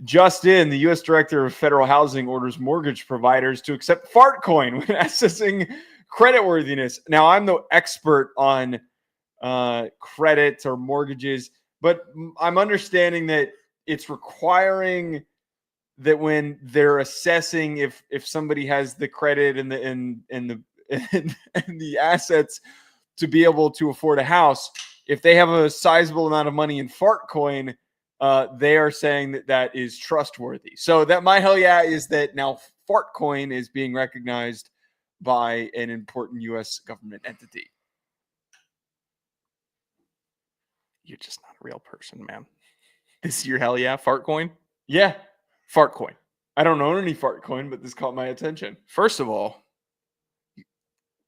Just in, the U.S. Director of Federal Housing orders mortgage providers to accept Fartcoin when assessing creditworthiness. Now, I'm no expert on credit or mortgages, but I'm understanding that it's requiring that when they're assessing if somebody has the credit and the assets to be able to afford a house, if they have a sizable amount of money in Fartcoin, they are saying that is trustworthy. So that my hell yeah is that now Fartcoin is being recognized by an important U.S. government entity. You're just not a real person, man. This is your hell yeah, Fartcoin? Yeah, Fartcoin. I don't own any Fartcoin, but this caught my attention. First of all,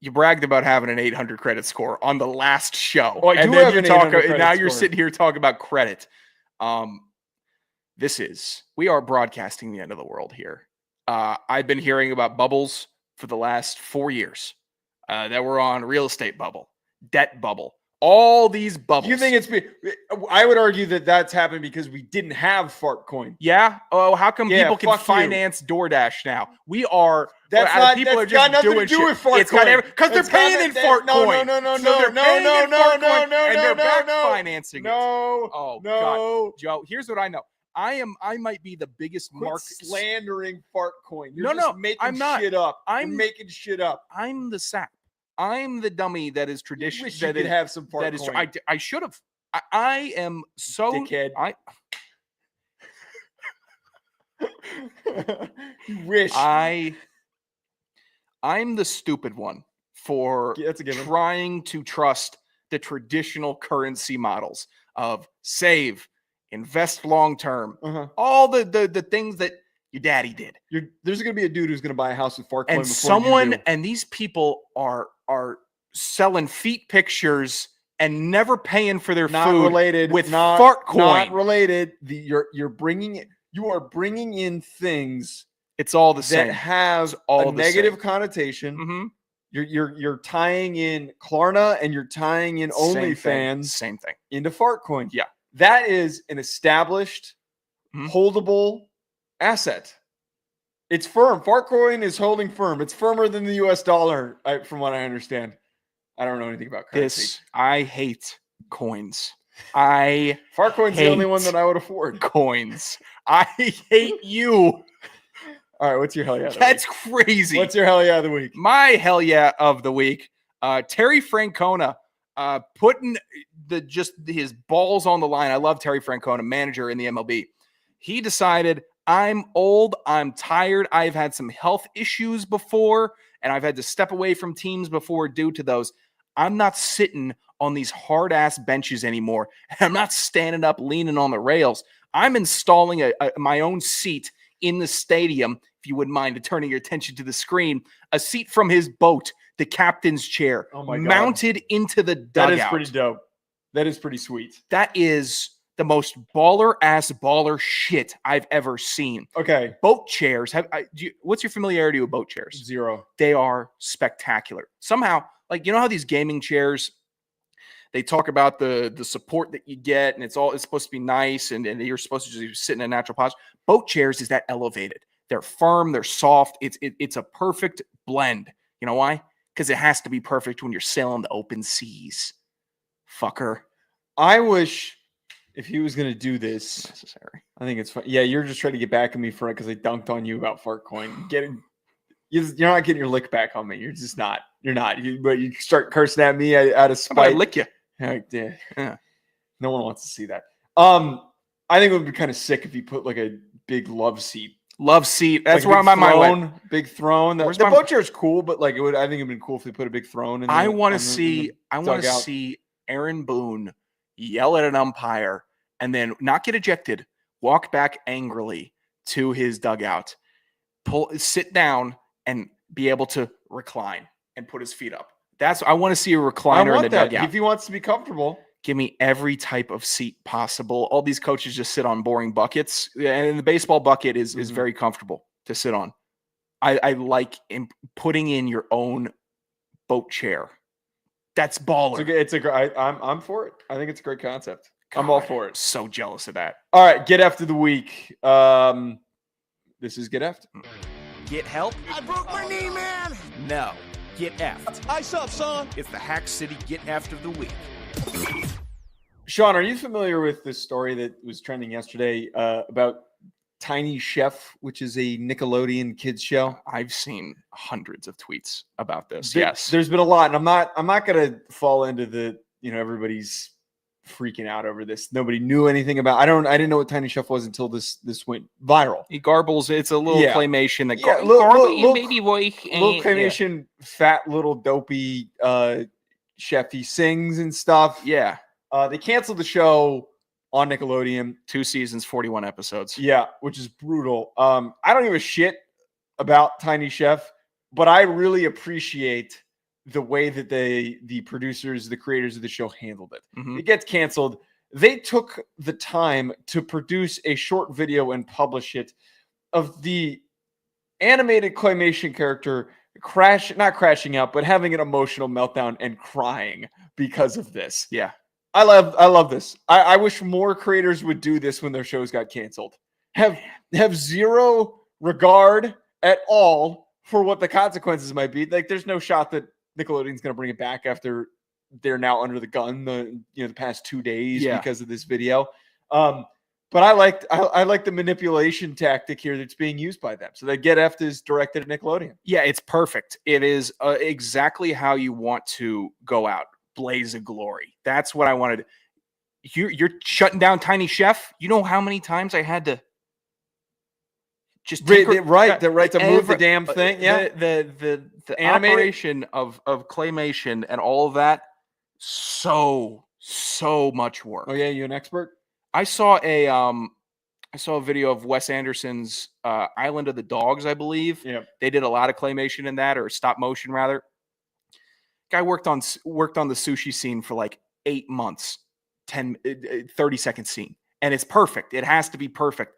you bragged about having an 800 credit score on the last show. Oh, and then you're sitting here talking about credit. We are broadcasting the end of the world here. I've been hearing about bubbles for the last 4 years that we're on real estate bubble, debt bubble, all these bubbles. You think I would argue that that's happened because we didn't have Fartcoin. Yeah. Oh, how come people can finance DoorDash now? We are. That's not. People are just got nothing doing to do shit. with Fartcoin. It's got because they're paying in Fartcoin. No, financing it. Oh God, Joe. Here's what I know. I might be the biggest market slandering Fartcoin. I'm not. Shit up. I'm making shit up. I'm the sap. I'm the dummy that is tradition. Wish you could have some Fartcoin. I should have. I am so. Dickhead. You wish. I'm the stupid one for trying to trust the traditional currency models of save, invest long term, all the things that your daddy did. There's going to be a dude who's going to buy a house with Fartcoin, and these people are selling feet pictures and never paying for their food related with Fartcoin. Not related. You are bringing in things. It's all the same. That have a negative connotation. Mm-hmm. You're tying in Klarna and you're tying in OnlyFans. Same thing. Into Fartcoin. Yeah. That is an established, holdable asset. It's firm. Fartcoin is holding firm. It's firmer than the US dollar, from what I understand. I don't know anything about currency. I hate coins. Fartcoin's the only one that I would afford. Coins. I hate you. All right, what's your hell yeah? That's crazy. What's your hell yeah of the week? My hell yeah of the week. Terry Francona putting his balls on the line. I love Terry Francona, manager in the MLB. He decided, I'm old, I'm tired, I've had some health issues before, and I've had to step away from teams before due to those. I'm not sitting on these hard-ass benches anymore. I'm not standing up leaning on the rails. I'm installing my own seat in the stadium, if you wouldn't mind turning your attention to the screen, a seat from his boat, the captain's chair, mounted into the dugout. That is pretty dope. That is pretty sweet. That is the most baller shit I've ever seen. Okay. Boat chairs. What's your familiarity with boat chairs? Zero. They are spectacular. Somehow, you know how these gaming chairs, they talk about the support that you get, and it's supposed to be nice, and you're supposed to just sit in a natural posture. Boat chairs is that elevated. They're firm, they're soft. It's a perfect blend. You know why? Because it has to be perfect when you're sailing the open seas. Fucker. I wish if he was going to do this, necessary. I think it's fun. Yeah, you're just trying to get back at me for it because I dunked on you about Fartcoin. You're not getting your lick back on me. You're just not. You're not. But you start cursing at me out of spite. I lick you. Yeah. No one wants to see that. I think it would be kind of sick if you put a big love seat. Love seat. That's where my mind went. Big throne. The boat chair is cool, but I think it'd been cool if they put a big throne. I want to see Aaron Boone yell at an umpire and then not get ejected. Walk back angrily to his dugout, sit down, and be able to recline and put his feet up. I want to see a recliner in the dugout. If he wants to be comfortable. Give me every type of seat possible. All these coaches just sit on boring buckets, and the baseball bucket is very comfortable to sit on. I like putting in your own boat chair. That's baller. I'm for it. I think it's a great concept. God, I'm all for it. So jealous of that. All right, get effed of the week. This is get effed. Get help? I broke my knee, man. No. Get effed. Ice up, son. It's the Hack City Get Effed of the Week. Sean, are you familiar with this story that was trending yesterday about Tiny Chef, which is a Nickelodeon kids show? I've seen hundreds of tweets about this. There's been a lot, and I'm not gonna fall into the, everybody's freaking out over this. Nobody knew anything about. I didn't know what Tiny Chef was until this went viral. He garbles. It's a little claymation that little baby voice. Little claymation, fat little dopey chef. He sings and stuff. Yeah. They canceled the show on Nickelodeon. 2 seasons, 41 episodes. Yeah, which is brutal. I don't give a shit about Tiny Chef, but I really appreciate the way that the producers, the creators of the show handled it. Mm-hmm. It gets canceled. They took the time to produce a short video and publish it of the animated claymation character not crashing out, but having an emotional meltdown and crying because of this. Yeah. I love this. I wish more creators would do this when their shows got canceled. Have zero regard at all for what the consequences might be. Like, there's no shot that Nickelodeon's going to bring it back after they're now under the gun the past 2 days because of this video. But I like the manipulation tactic here that's being used by them. So that Get Effed is directed at Nickelodeon. Yeah, it's perfect. It is exactly how you want to go out. Blaze of glory. That's what I wanted. You're shutting down Tiny Chef. You know how many times I had to just to move the damn thing. Yeah, the operation of claymation and all of that. So much work. Oh yeah, you an expert? I saw a video of Wes Anderson's Island of the Dogs, I believe. Yeah, they did a lot of claymation in that, or stop motion rather. Guy worked on the sushi scene for like 8 months, 30-second scene. And it's perfect. It has to be perfect.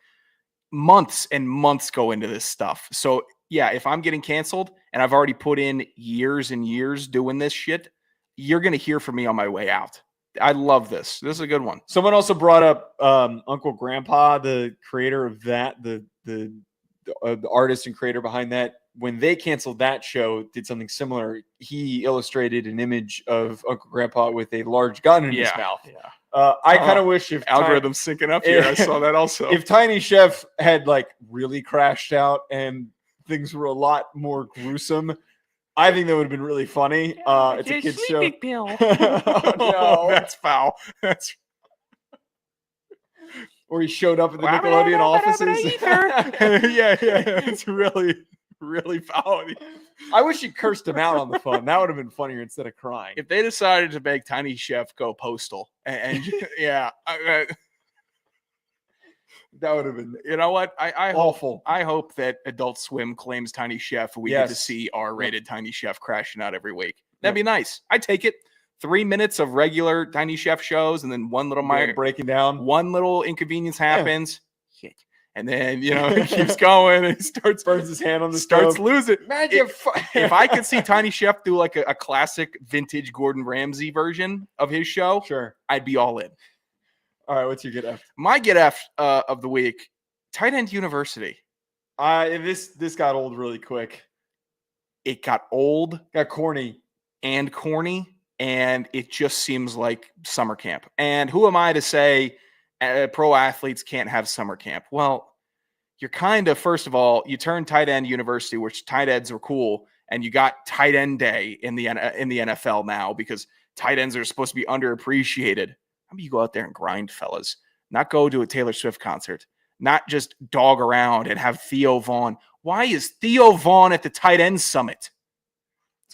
Months and months go into this stuff. So yeah, if I'm getting canceled and I've already put in years and years doing this shit, you're going to hear from me on my way out. I love this. This is a good one. Someone also brought up Uncle Grandpa, the creator of that, the artist and creator behind that. When they canceled that show, did something similar. He illustrated an image of Uncle Grandpa with a large gun in his mouth. Yeah. I kind of wish if algorithm's syncing up here. I saw that also. If Tiny Chef had like really crashed out and things were a lot more gruesome, I think that would have been really funny. It's a kid's show. Oh, no, that's foul. That's. Or he showed up at the Nickelodeon offices. Yeah. It's really foul. I wish he cursed him out on the phone. That would have been funnier instead of crying. If they decided to make Tiny Chef go postal, and yeah, that would have been. You know what? I awful. Hope that Adult Swim claims Tiny Chef. We get to see R-rated Tiny Chef crashing out every week. That'd be nice. I'd take it. 3 minutes of regular Tiny Chef shows, and then one little breaking down. One little inconvenience happens. Shit. And then, it keeps going and he burns his hand on the starts stove. losing. If I could see Tiny Chef do like a classic vintage Gordon Ramsay version of his show, sure, I'd be all in. All right, what's your Get F? My Get F of the week, Tight End University. This got old really quick. It got old, got corny, and it just seems like summer camp. And who am I to say pro athletes can't have summer camp? Well, you're kind of, first of all, you turn Tight End University, which tight ends are cool, and you got Tight End Day in the NFL now because tight ends are supposed to be underappreciated. How about you go out there and grind, fellas? Not go to a Taylor Swift concert, not just dog around and have Theo Vaughn. Why is Theo Vaughn at the Tight End Summit?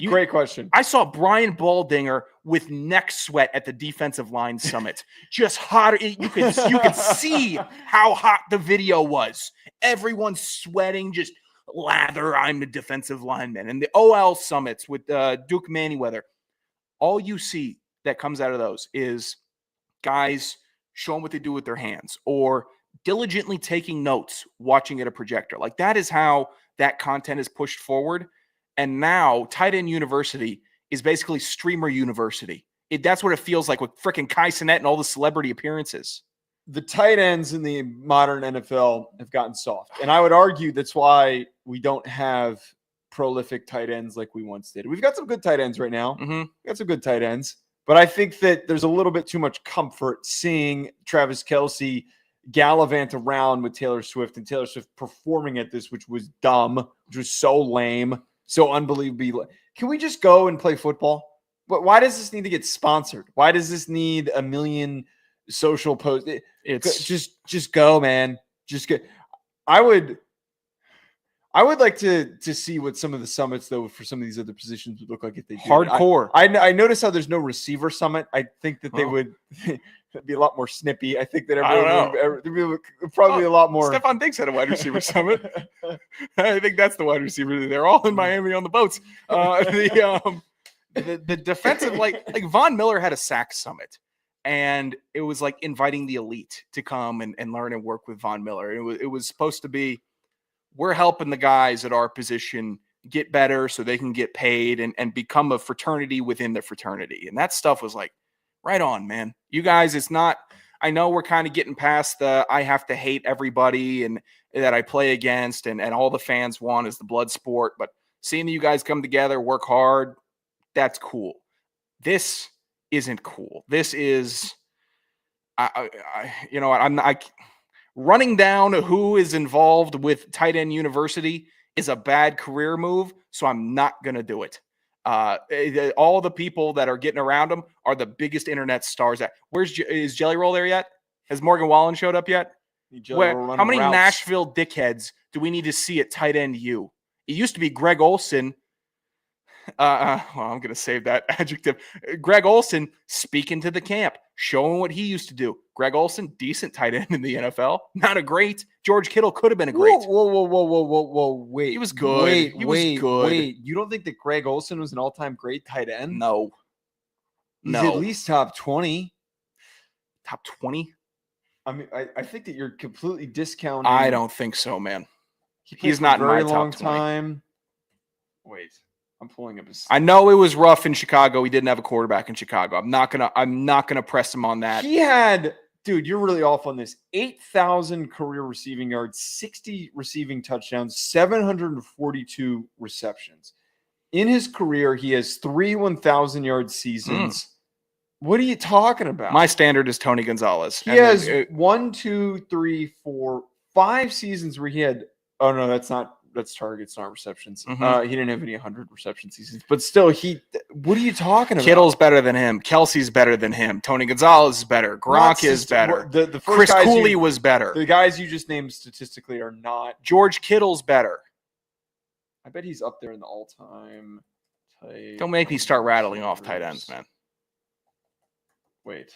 Great question. I saw Brian Baldinger with neck sweat at the defensive line summit. Just hotter. You could see how hot the video was. Everyone's sweating, just lather. I'm the defensive lineman. And the OL summits with Duke Manyweather. All you see that comes out of those is guys showing what they do with their hands or diligently taking notes, watching at a projector. Like that is how that content is pushed forward. And now Tight End University is basically streamer university. That's what it feels like with frickin' Kai Cenat and all the celebrity appearances. The tight ends in the modern NFL have gotten soft. And I would argue that's why we don't have prolific tight ends like we once did. We've got some good tight ends right now. Mm-hmm. We've got some good tight ends. But I think that there's a little bit too much comfort seeing Travis Kelce gallivant around with Taylor Swift and Taylor Swift performing at this, which was dumb, which was so lame, so unbelievably. Can we just go and play football? But why does this need to get sponsored? Why does this need a million social posts? It's just go, man. Just go. I would like to see what some of the summits, though, for some of these other positions would look like if they did. Hardcore. I noticed how there's no receiver summit. I think that they would be a lot more snippy. I think that everyone would probably a lot more. Stephon Diggs had a wide receiver summit. I think that's the wide receiver. They're all in Miami on the boats. The defensive, like Von Miller had a sack summit, and it was like inviting the elite to come and learn and work with Von Miller. It was supposed to be, we're helping the guys at our position get better so they can get paid and become a fraternity within the fraternity. And that stuff was like, right on, man. You guys, it's not, I know we're kind of getting past the, I have to hate everybody and that I play against and all the fans want is the blood sport, but seeing you guys come together, work hard, that's cool. This isn't cool. This is, running down who is involved with Tight End University is a bad career move, so I'm not going to do it. All the people that are getting around him are the biggest internet stars. Is Jelly Roll there yet? Has Morgan Wallen showed up yet? How many Nashville dickheads do we need to see at Tight End U? It used to be Greg Olsen. I'm going to save that adjective. Greg Olsen speaking to the camp, showing what he used to do. Greg Olsen, decent tight end in the NFL. Not a great. George Kittle could have been a great. Whoa. Wait. He was good. He was good. Wait. You don't think that Greg Olsen was an all-time great tight end? No. He's at least top 20. Top 20? I mean, I think that you're completely discounting. I don't think so, man. He's not in my top 20. Wait. I'm pulling up his. I know it was rough in Chicago. He didn't have a quarterback in Chicago. I'm not gonna press him on that. He had, dude, you're really off on this. 8,000 career receiving yards, 60 receiving touchdowns, 742 receptions. In his career, he has 3 1,000-yard seasons. What are you talking about? My standard is Tony Gonzalez. He has 1, 2, 3, 4, 5 seasons where he had. Oh no, that's targets, not receptions. He didn't have any 100 reception seasons, but still, what are you talking about? Kittle's better than him. Kelsey's better than him. Tony Gonzalez is better. Gronk is better. The Chris Cooley was better. The guys you just named statistically are not. George Kittle's better. I bet he's up there in the all-time. Don't make me start rattling off tight ends, man. Wait.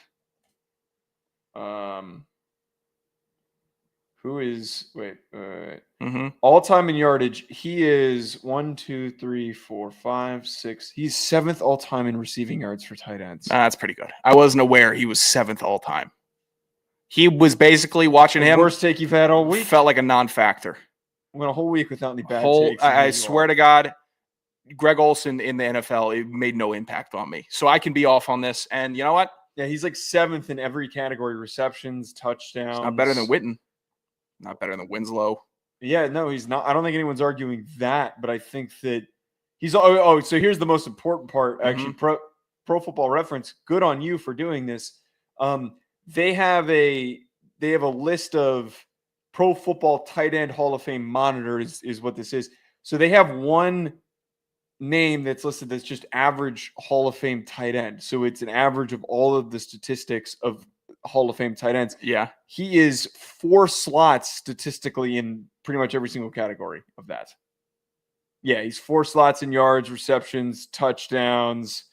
Who is all time in yardage? He is 1, 2, 3, 4, 5, 6. He's 7th all time in receiving yards for tight ends. That's pretty good. I wasn't aware he was 7th all time. He was basically watching him. Worst take you've had all week. Felt like a non-factor. Went a whole week without any bad takes. I swear to God, Greg Olsen in the NFL, it made no impact on me. So I can be off on this. And you know what? Yeah, he's like 7th in every category: receptions, touchdowns. Not better than Witten. Not better than Winslow. Yeah, no, he's not. I don't think anyone's arguing that, but I think that he's. So here's the most important part. Actually, Pro Football Reference. Good on you for doing this. They have a list of Pro Football Tight End Hall of Fame monitors is what this is. So they have one name that's listed that's just average Hall of Fame tight end. So it's an average of all of the statistics of Hall of Fame tight ends. Yeah. He is 4 slots statistically in pretty much every single category of that. Yeah, he's 4 slots in yards, receptions, touchdowns.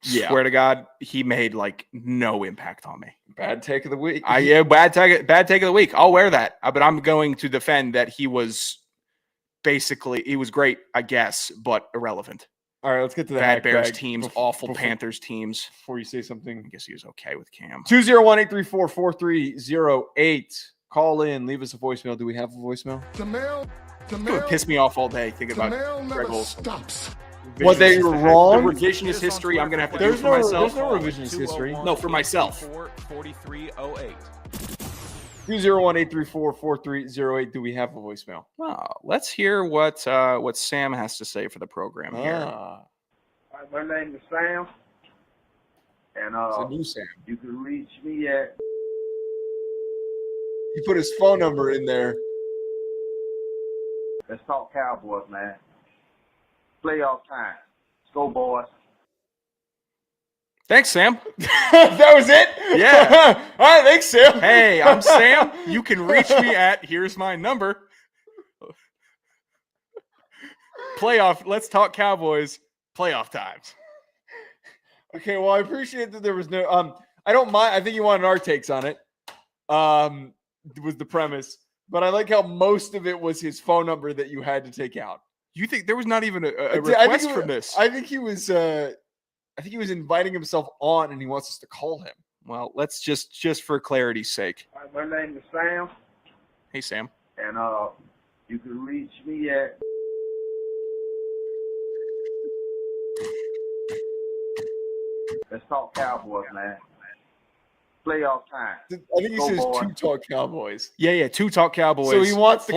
Yeah. Swear to God, he made like no impact on me. Bad take of the week. Bad take of the week. I'll wear that. But I'm going to defend that he was great, I guess, but irrelevant. All right, let's get to the bad Bears teams, awful Panthers teams. Before you say something, I guess he was okay with Cam. 201-834-4308. Call in, leave us a voicemail. Do we have a voicemail? The mail would piss me off all day thinking about Greg Olsen. Stops. What, they were wrong? The revisionist history, I'm going to have to do for myself. There's no revisionist history. No, for myself. 4308. 201-834-4308. Do we have a voicemail? Well, let's hear what Sam has to say for the program here. Hi, my name is Sam, and it's a new Sam. You can reach me at He put his phone number in there. Let's talk Cowboys, man. Playoff time. Let's go, boys. Thanks, Sam. That was it? Yeah. All right, thanks, Sam. Hey, I'm Sam. You can reach me at, here's my number. Let's talk Cowboys, playoff times. Okay, well, I appreciate that there was no I don't mind. I think you wanted our takes on it. Was the premise. But I like how most of it was his phone number that you had to take out. You think there was not even a request from this? I think he was inviting himself on and he wants us to call him. Well, let's just for clarity's sake. My name is Sam, Hey, Sam. and you can reach me at Let's talk Cowboys, man. Playoff time. I think he Go, says boy. 2 Talk Cowboys. Yeah, Two Talk Cowboys. So he wants to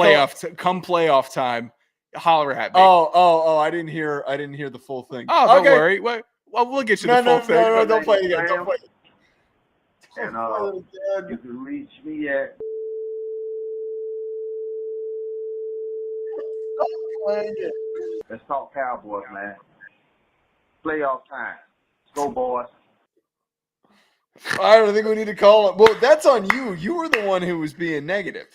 come playoff time. Holler at me. Oh! I didn't hear the full thing. Oh, don't worry. Well, we'll get you the full thing. No, don't play it again. Don't play it. And you can reach me at Let's talk Cowboys, man. Playoff time. Let's go, boys. I don't think we need to call him. Well, that's on you. You were the one who was being negative.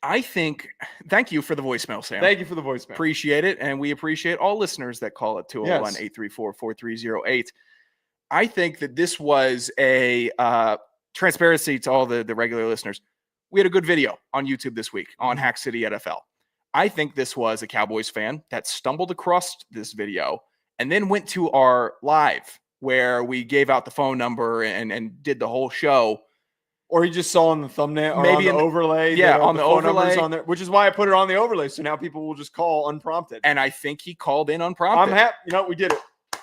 Thank you for the voicemail, Sam. Thank you for the voicemail. Appreciate it. And we appreciate all listeners that call at 201-834-4308. I think that this was a transparency to all the regular listeners. We had a good video on YouTube this week on Hack City NFL. I think this was a Cowboys fan that stumbled across this video and then went to our live where we gave out the phone number and did the whole show. Or you just saw on the thumbnail or Maybe on the overlay. Yeah, on the phone numbers overlay. on there, which is why I put it on the overlay. So now people will just call unprompted. And I think he called in unprompted. I'm happy. You know, we did it.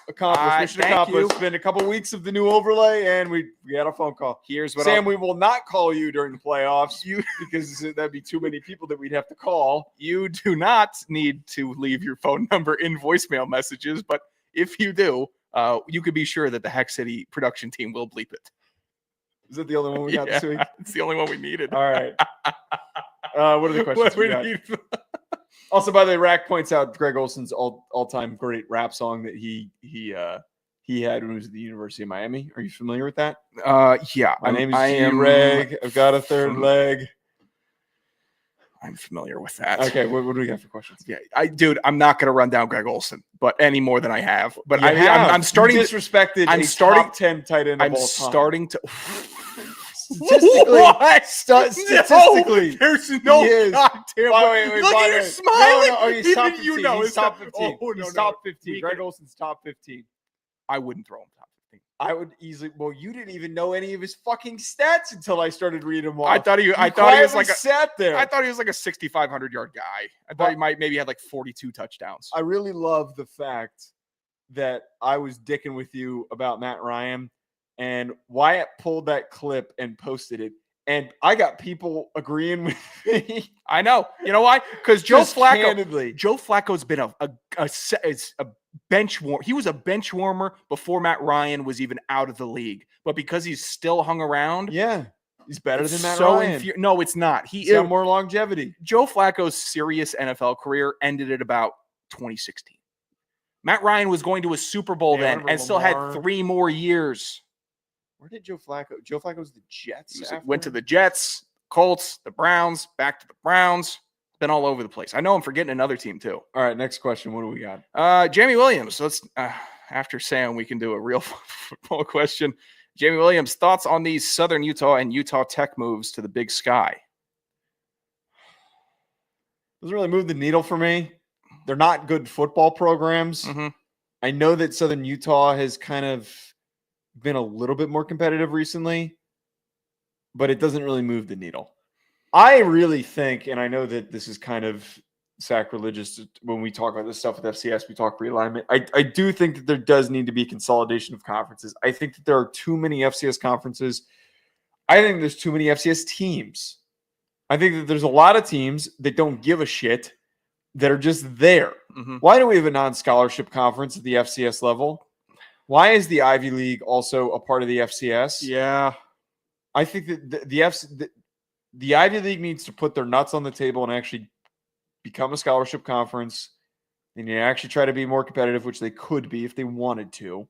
Accomplished. Mission thank accomplished. you. It's been a couple weeks of the new overlay, and we had a phone call. Here's what Sam, we will not call you during the playoffs because that'd be too many people that we'd have to call. You do not need to leave your phone number in voicemail messages, but if you do, you could be sure that the Hack City production team will bleep it. Is that the only one we got this week? It's the only one we needed. All right. What are the questions we got? Also, by the way, Rack points out Greg Olson's all-time great rap song that he had when he was at the University of Miami. Are you familiar with that? Yeah. My name is G-Reg. I've got a third leg. I'm familiar with that. Okay, what do we got for questions? Yeah, I'm not going to run down Greg Olson, but any more than I have. But I'm starting. You disrespected. I'm a starting. Top 10 tight end. I'm of all time. starting to. Statistically, statistically, there's no he is. goddamn. Wait, Look by at the you way. smiling. No, he's top 15. You know, He's top 15. Oh, no, He's no. top 15. Greg Olson's top 15. I wouldn't throw him top 15. I would easily. Well, you didn't even know any of his fucking stats until I started reading them off. I thought he was like sat there. I thought he was like a 6,500 yard guy. I thought he maybe had like 42 touchdowns. I really love the fact that I was dicking with you about Matt Ryan, and Wyatt pulled that clip and posted it. And I got people agreeing with me. I know. You know why? Because Joe Flacco's been a bench warmer. He was a bench warmer before Matt Ryan was even out of the league. But because he's still hung around, yeah, he's better than Matt Ryan. No, it's not. He's got more longevity. Joe Flacco's serious NFL career ended at about 2016. Matt Ryan was going to a Super Bowl then and still had 3 more years. Where did Joe Flacco? Joe Flacco was the Jets. Went to the Jets, Colts, the Browns, back to the Browns. Been all over the place. I know I'm forgetting another team too. All right, next question. What do we got? Jamie Williams. Let's after Sam, we can do a real football question. Jamie Williams, thoughts on these Southern Utah and Utah Tech moves to the Big Sky? Doesn't really move the needle for me. They're not good football programs. Mm-hmm. I know that Southern Utah has kind of been a little bit more competitive recently, but it doesn't really move the needle. I really think, and I know that this is kind of sacrilegious when we talk about this stuff with FCS, we talk realignment. I do think that there does need to be consolidation of conferences. I think that there are too many FCS conferences. I think there's too many FCS teams. I think that there's a lot of teams that don't give a shit that are just there. Mm-hmm. Why do we have a non-scholarship conference at the FCS level? Why is the Ivy League also a part of the FCS? Yeah. I think that the Ivy League needs to put their nuts on the table and actually become a scholarship conference. And you actually try to be more competitive, which they could be if they wanted to.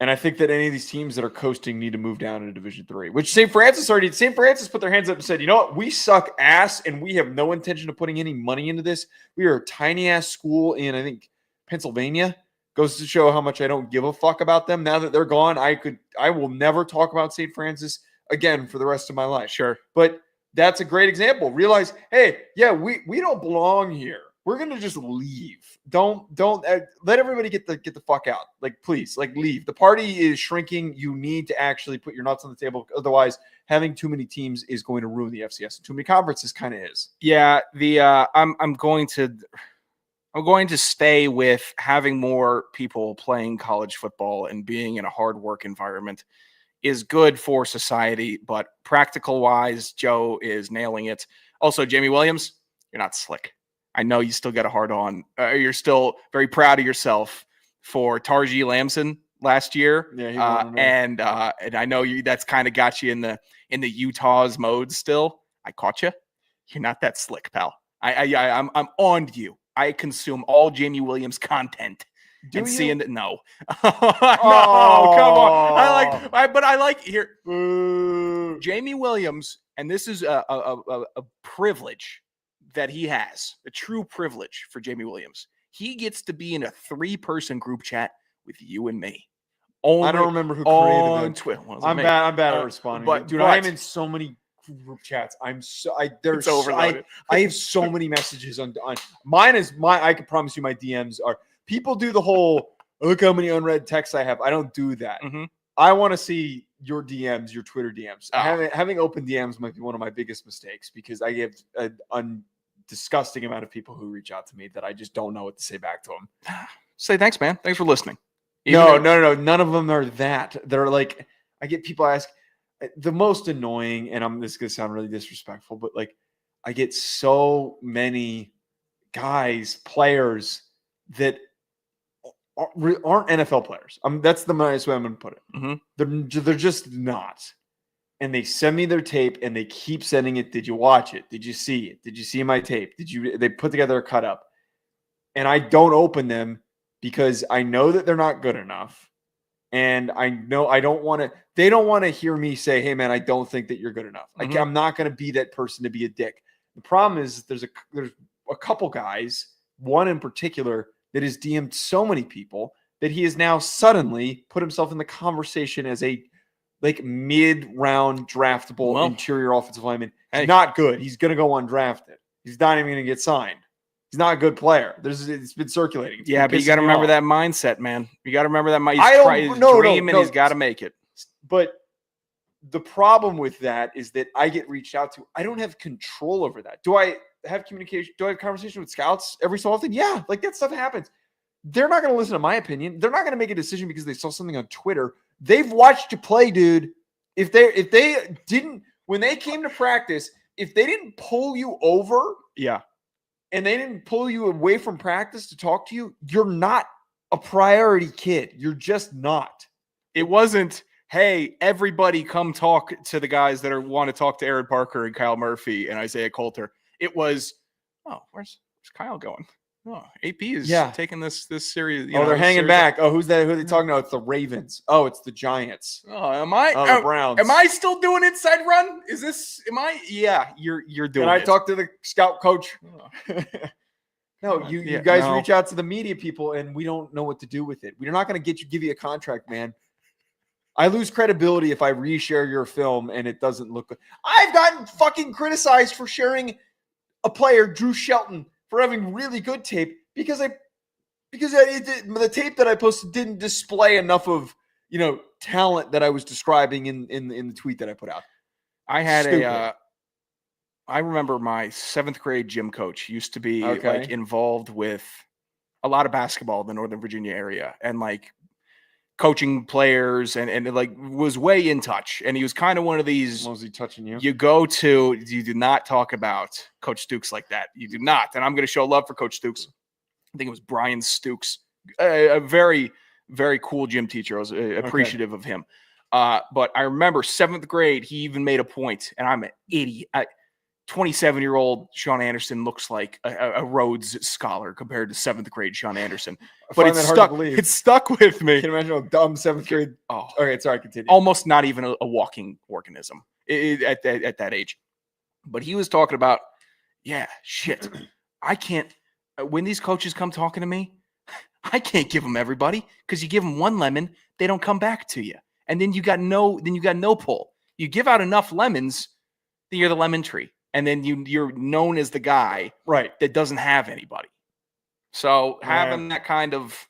And I think that any of these teams that are coasting need to move down into Division III, which St. Francis already did. St. Francis put their hands up and said, you know what? We suck ass, and we have no intention of putting any money into this. We are a tiny-ass school in, I think, Pennsylvania. Goes to show how much I don't give a fuck about them. Now that they're gone, I will never talk about St. Francis again for the rest of my life. Sure. But that's a great example. Realize, hey, yeah, we don't belong here. We're going to just leave. Don't let everybody get the fuck out. Like, please, like, leave. The party is shrinking. You need to actually put your nuts on the table. Otherwise, having too many teams is going to ruin the FCS. And too many conferences kind of is. Yeah, I'm going to stay with having more people playing college football and being in a hard work environment is good for society, but practical wise, Joe is nailing it. Also, Jamie Williams, you're not slick. I know you still got a hard on. You're still very proud of yourself for Tarji Lamson last year. Yeah, and I know that's kind of got you in the Utah's mode still. I caught you. You're not that slick, pal. I'm on to you. I consume all Jamie Williams content. Do you? Seeing that, no. No, come on. I like here. Jamie Williams, and this is a privilege that he has, a true privilege for Jamie Williams. He gets to be in a 3-person group chat with you and me. I don't remember who created that. Twitter. I'm bad at responding. But I'm in so many group chats. I have so many messages on mine. I can promise you my DMs are. People do the whole look how many unread texts I have. I don't do that. Mm-hmm. I want to see your DMs, your Twitter DMs. Having open DMs might be one of my biggest mistakes because I get a disgusting amount of people who reach out to me that I just don't know what to say back to them. Say thanks, man. Thanks for listening. No. None of them are that. They're like, I get people ask the most annoying, and this is going to sound really disrespectful, but like I get so many players that aren't NFL players. That's the nicest way I'm going to put it. Mm-hmm. They're just not. And they send me their tape and they keep sending it. Did you watch it? Did you see it? Did you see my tape? They put together a cut up, and I don't open them because I know that they're not good enough. And I know they don't want to hear me say, hey man, I don't think that you're good enough. Mm-hmm. I'm not going to be that person to be a dick. The problem is there's a couple guys, one in particular, that has DM'd so many people that he has now suddenly put himself in the conversation as a mid-round draftable interior offensive lineman. He's not good. He's going to go undrafted. He's not even going to get signed. He's not a good player. It's been circulating. But you got to remember that mindset, man. You got to remember that mindset. He's dreaming, and he's got to make it. But the problem with that is that I get reached out to. I don't have control over that. Do I have communication? Do I have conversation with scouts every so often? Yeah, that stuff happens. They're not going to listen to my opinion. They're not going to make a decision because they saw something on Twitter. They've watched you play, dude. If they didn't, when they came to practice, if they didn't pull you over, and they didn't pull you away from practice to talk to you, you're not a priority kid. You're just not. It wasn't, hey, everybody come talk to the guys that want to talk to Aaron Parker and Kyle Murphy and Isaiah Coulter. It was, where's Kyle going? Oh, AP is taking this series. They're hanging back. Oh, who's that? Who are they talking about? It's the Ravens. Oh, it's the Giants. Oh, am I? Oh, the Browns. Am I still doing inside run? Am I? Yeah, you're doing it. And I talked to the scout coach. No, you guys reach out to the media people, and we don't know what to do with it. We're not going to give you a contract, man. I lose credibility if I reshare your film and it doesn't look good. I've gotten fucking criticized for sharing a player, Drew Shelton, for having really good tape because the tape that I posted didn't display enough of talent that I was describing in the tweet that I put out. I had I remember my 7th grade gym coach used to be involved with a lot of basketball in the Northern Virginia area and coaching players and was way in touch. And he was kind of one of these. Was he touching you? You do not talk about Coach Stukes like that. You do not. And I'm going to show love for Coach Stukes. I think it was Brian Stukes, a very, very cool gym teacher. I was appreciative of him. But I remember 7th grade, he even made a point, and I'm an idiot. 27-year-old Sean Anderson looks like a Rhodes Scholar compared to 7th grade Sean Anderson. But it stuck with me. Can you imagine how dumb 7th grade? Oh, okay, sorry, continue. Almost not even a walking organism at that age. But he was talking about, shit. I can't. When these coaches come talking to me, I can't give them everybody, because you give them one lemon, they don't come back to you, and then you got no pull. You give out enough lemons, then you're the lemon tree. And then you're known as the guy that doesn't have anybody. So having that kind of,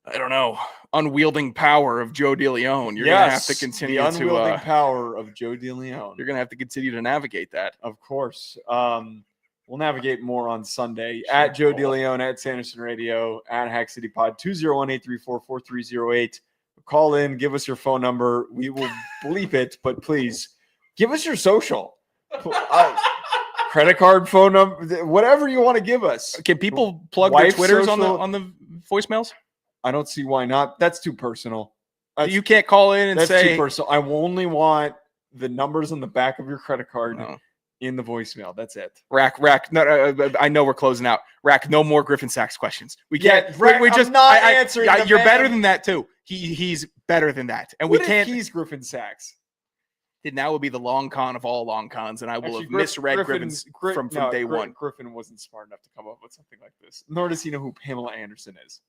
I don't know, unwielding power of Joe DeLeone, you're going to have to continue the unwielding power of Joe DeLeone. You're going to have to continue to navigate that. Of course. We'll navigate more on Sunday. At Joe DeLeone, at Sanderson Radio, at Hack City Pod, 201-834-4308. Call in, give us your phone number. We will bleep it, but please give us your social. Credit card, phone number, whatever you want to give us. Can people plug their Twitters on the voicemails? I don't see why not. That's too personal. You can't call in and say that's too personal. I only want the numbers on the back of your credit card in the voicemail. That's it. Rack. No, I know we're closing out. Rack, no more Griffin Sachs questions. We can't. Rack, we just not answering. You're better than that too. He's better than that, and what we can't. He's Griffin Sachs. Then that would be the long con of all long cons, and I will have misread Griffin's from day one. Griffin wasn't smart enough to come up with something like this, nor does he know who Pamela Anderson is.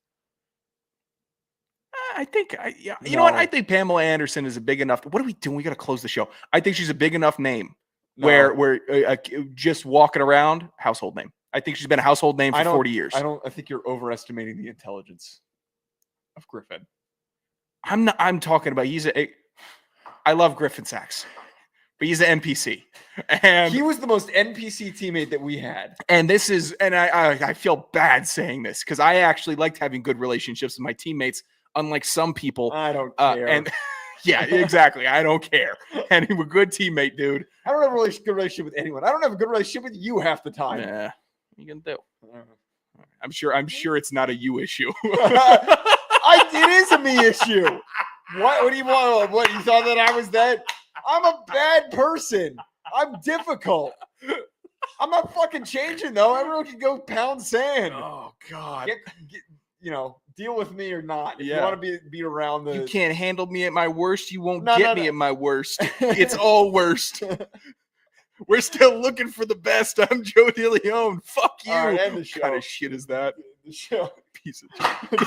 I think, you know what? I think Pamela Anderson is a big enough. What are we doing? We got to close the show. I think she's a big enough name where just walking around, household name. I think she's been a household name for 40 years. I think you're overestimating the intelligence of Griffin. I'm talking about I love Griffin Sachs, but he's an NPC. And he was the most NPC teammate that we had. And I feel bad saying this, because I actually liked having good relationships with my teammates, unlike some people. I don't care. Yeah, exactly. I don't care. And he was a good teammate, dude. I don't have a good relationship with anyone. I don't have a good relationship with you half the time. Yeah, what are you gonna do? I'm sure it's not a you issue. It is a me issue. What do you want? What, you thought that I was that? I'm a bad person. I'm difficult. I'm not fucking changing, though. Everyone can go pound sand. Oh, God. Deal with me or not. If you want to be around the... You can't handle me at my worst. You won't get me at my worst. It's all worst. We're still looking for the best. I'm Joe DeLeone. Fuck you. All right, end the show. What kind of shit is that? The show. Piece of shit.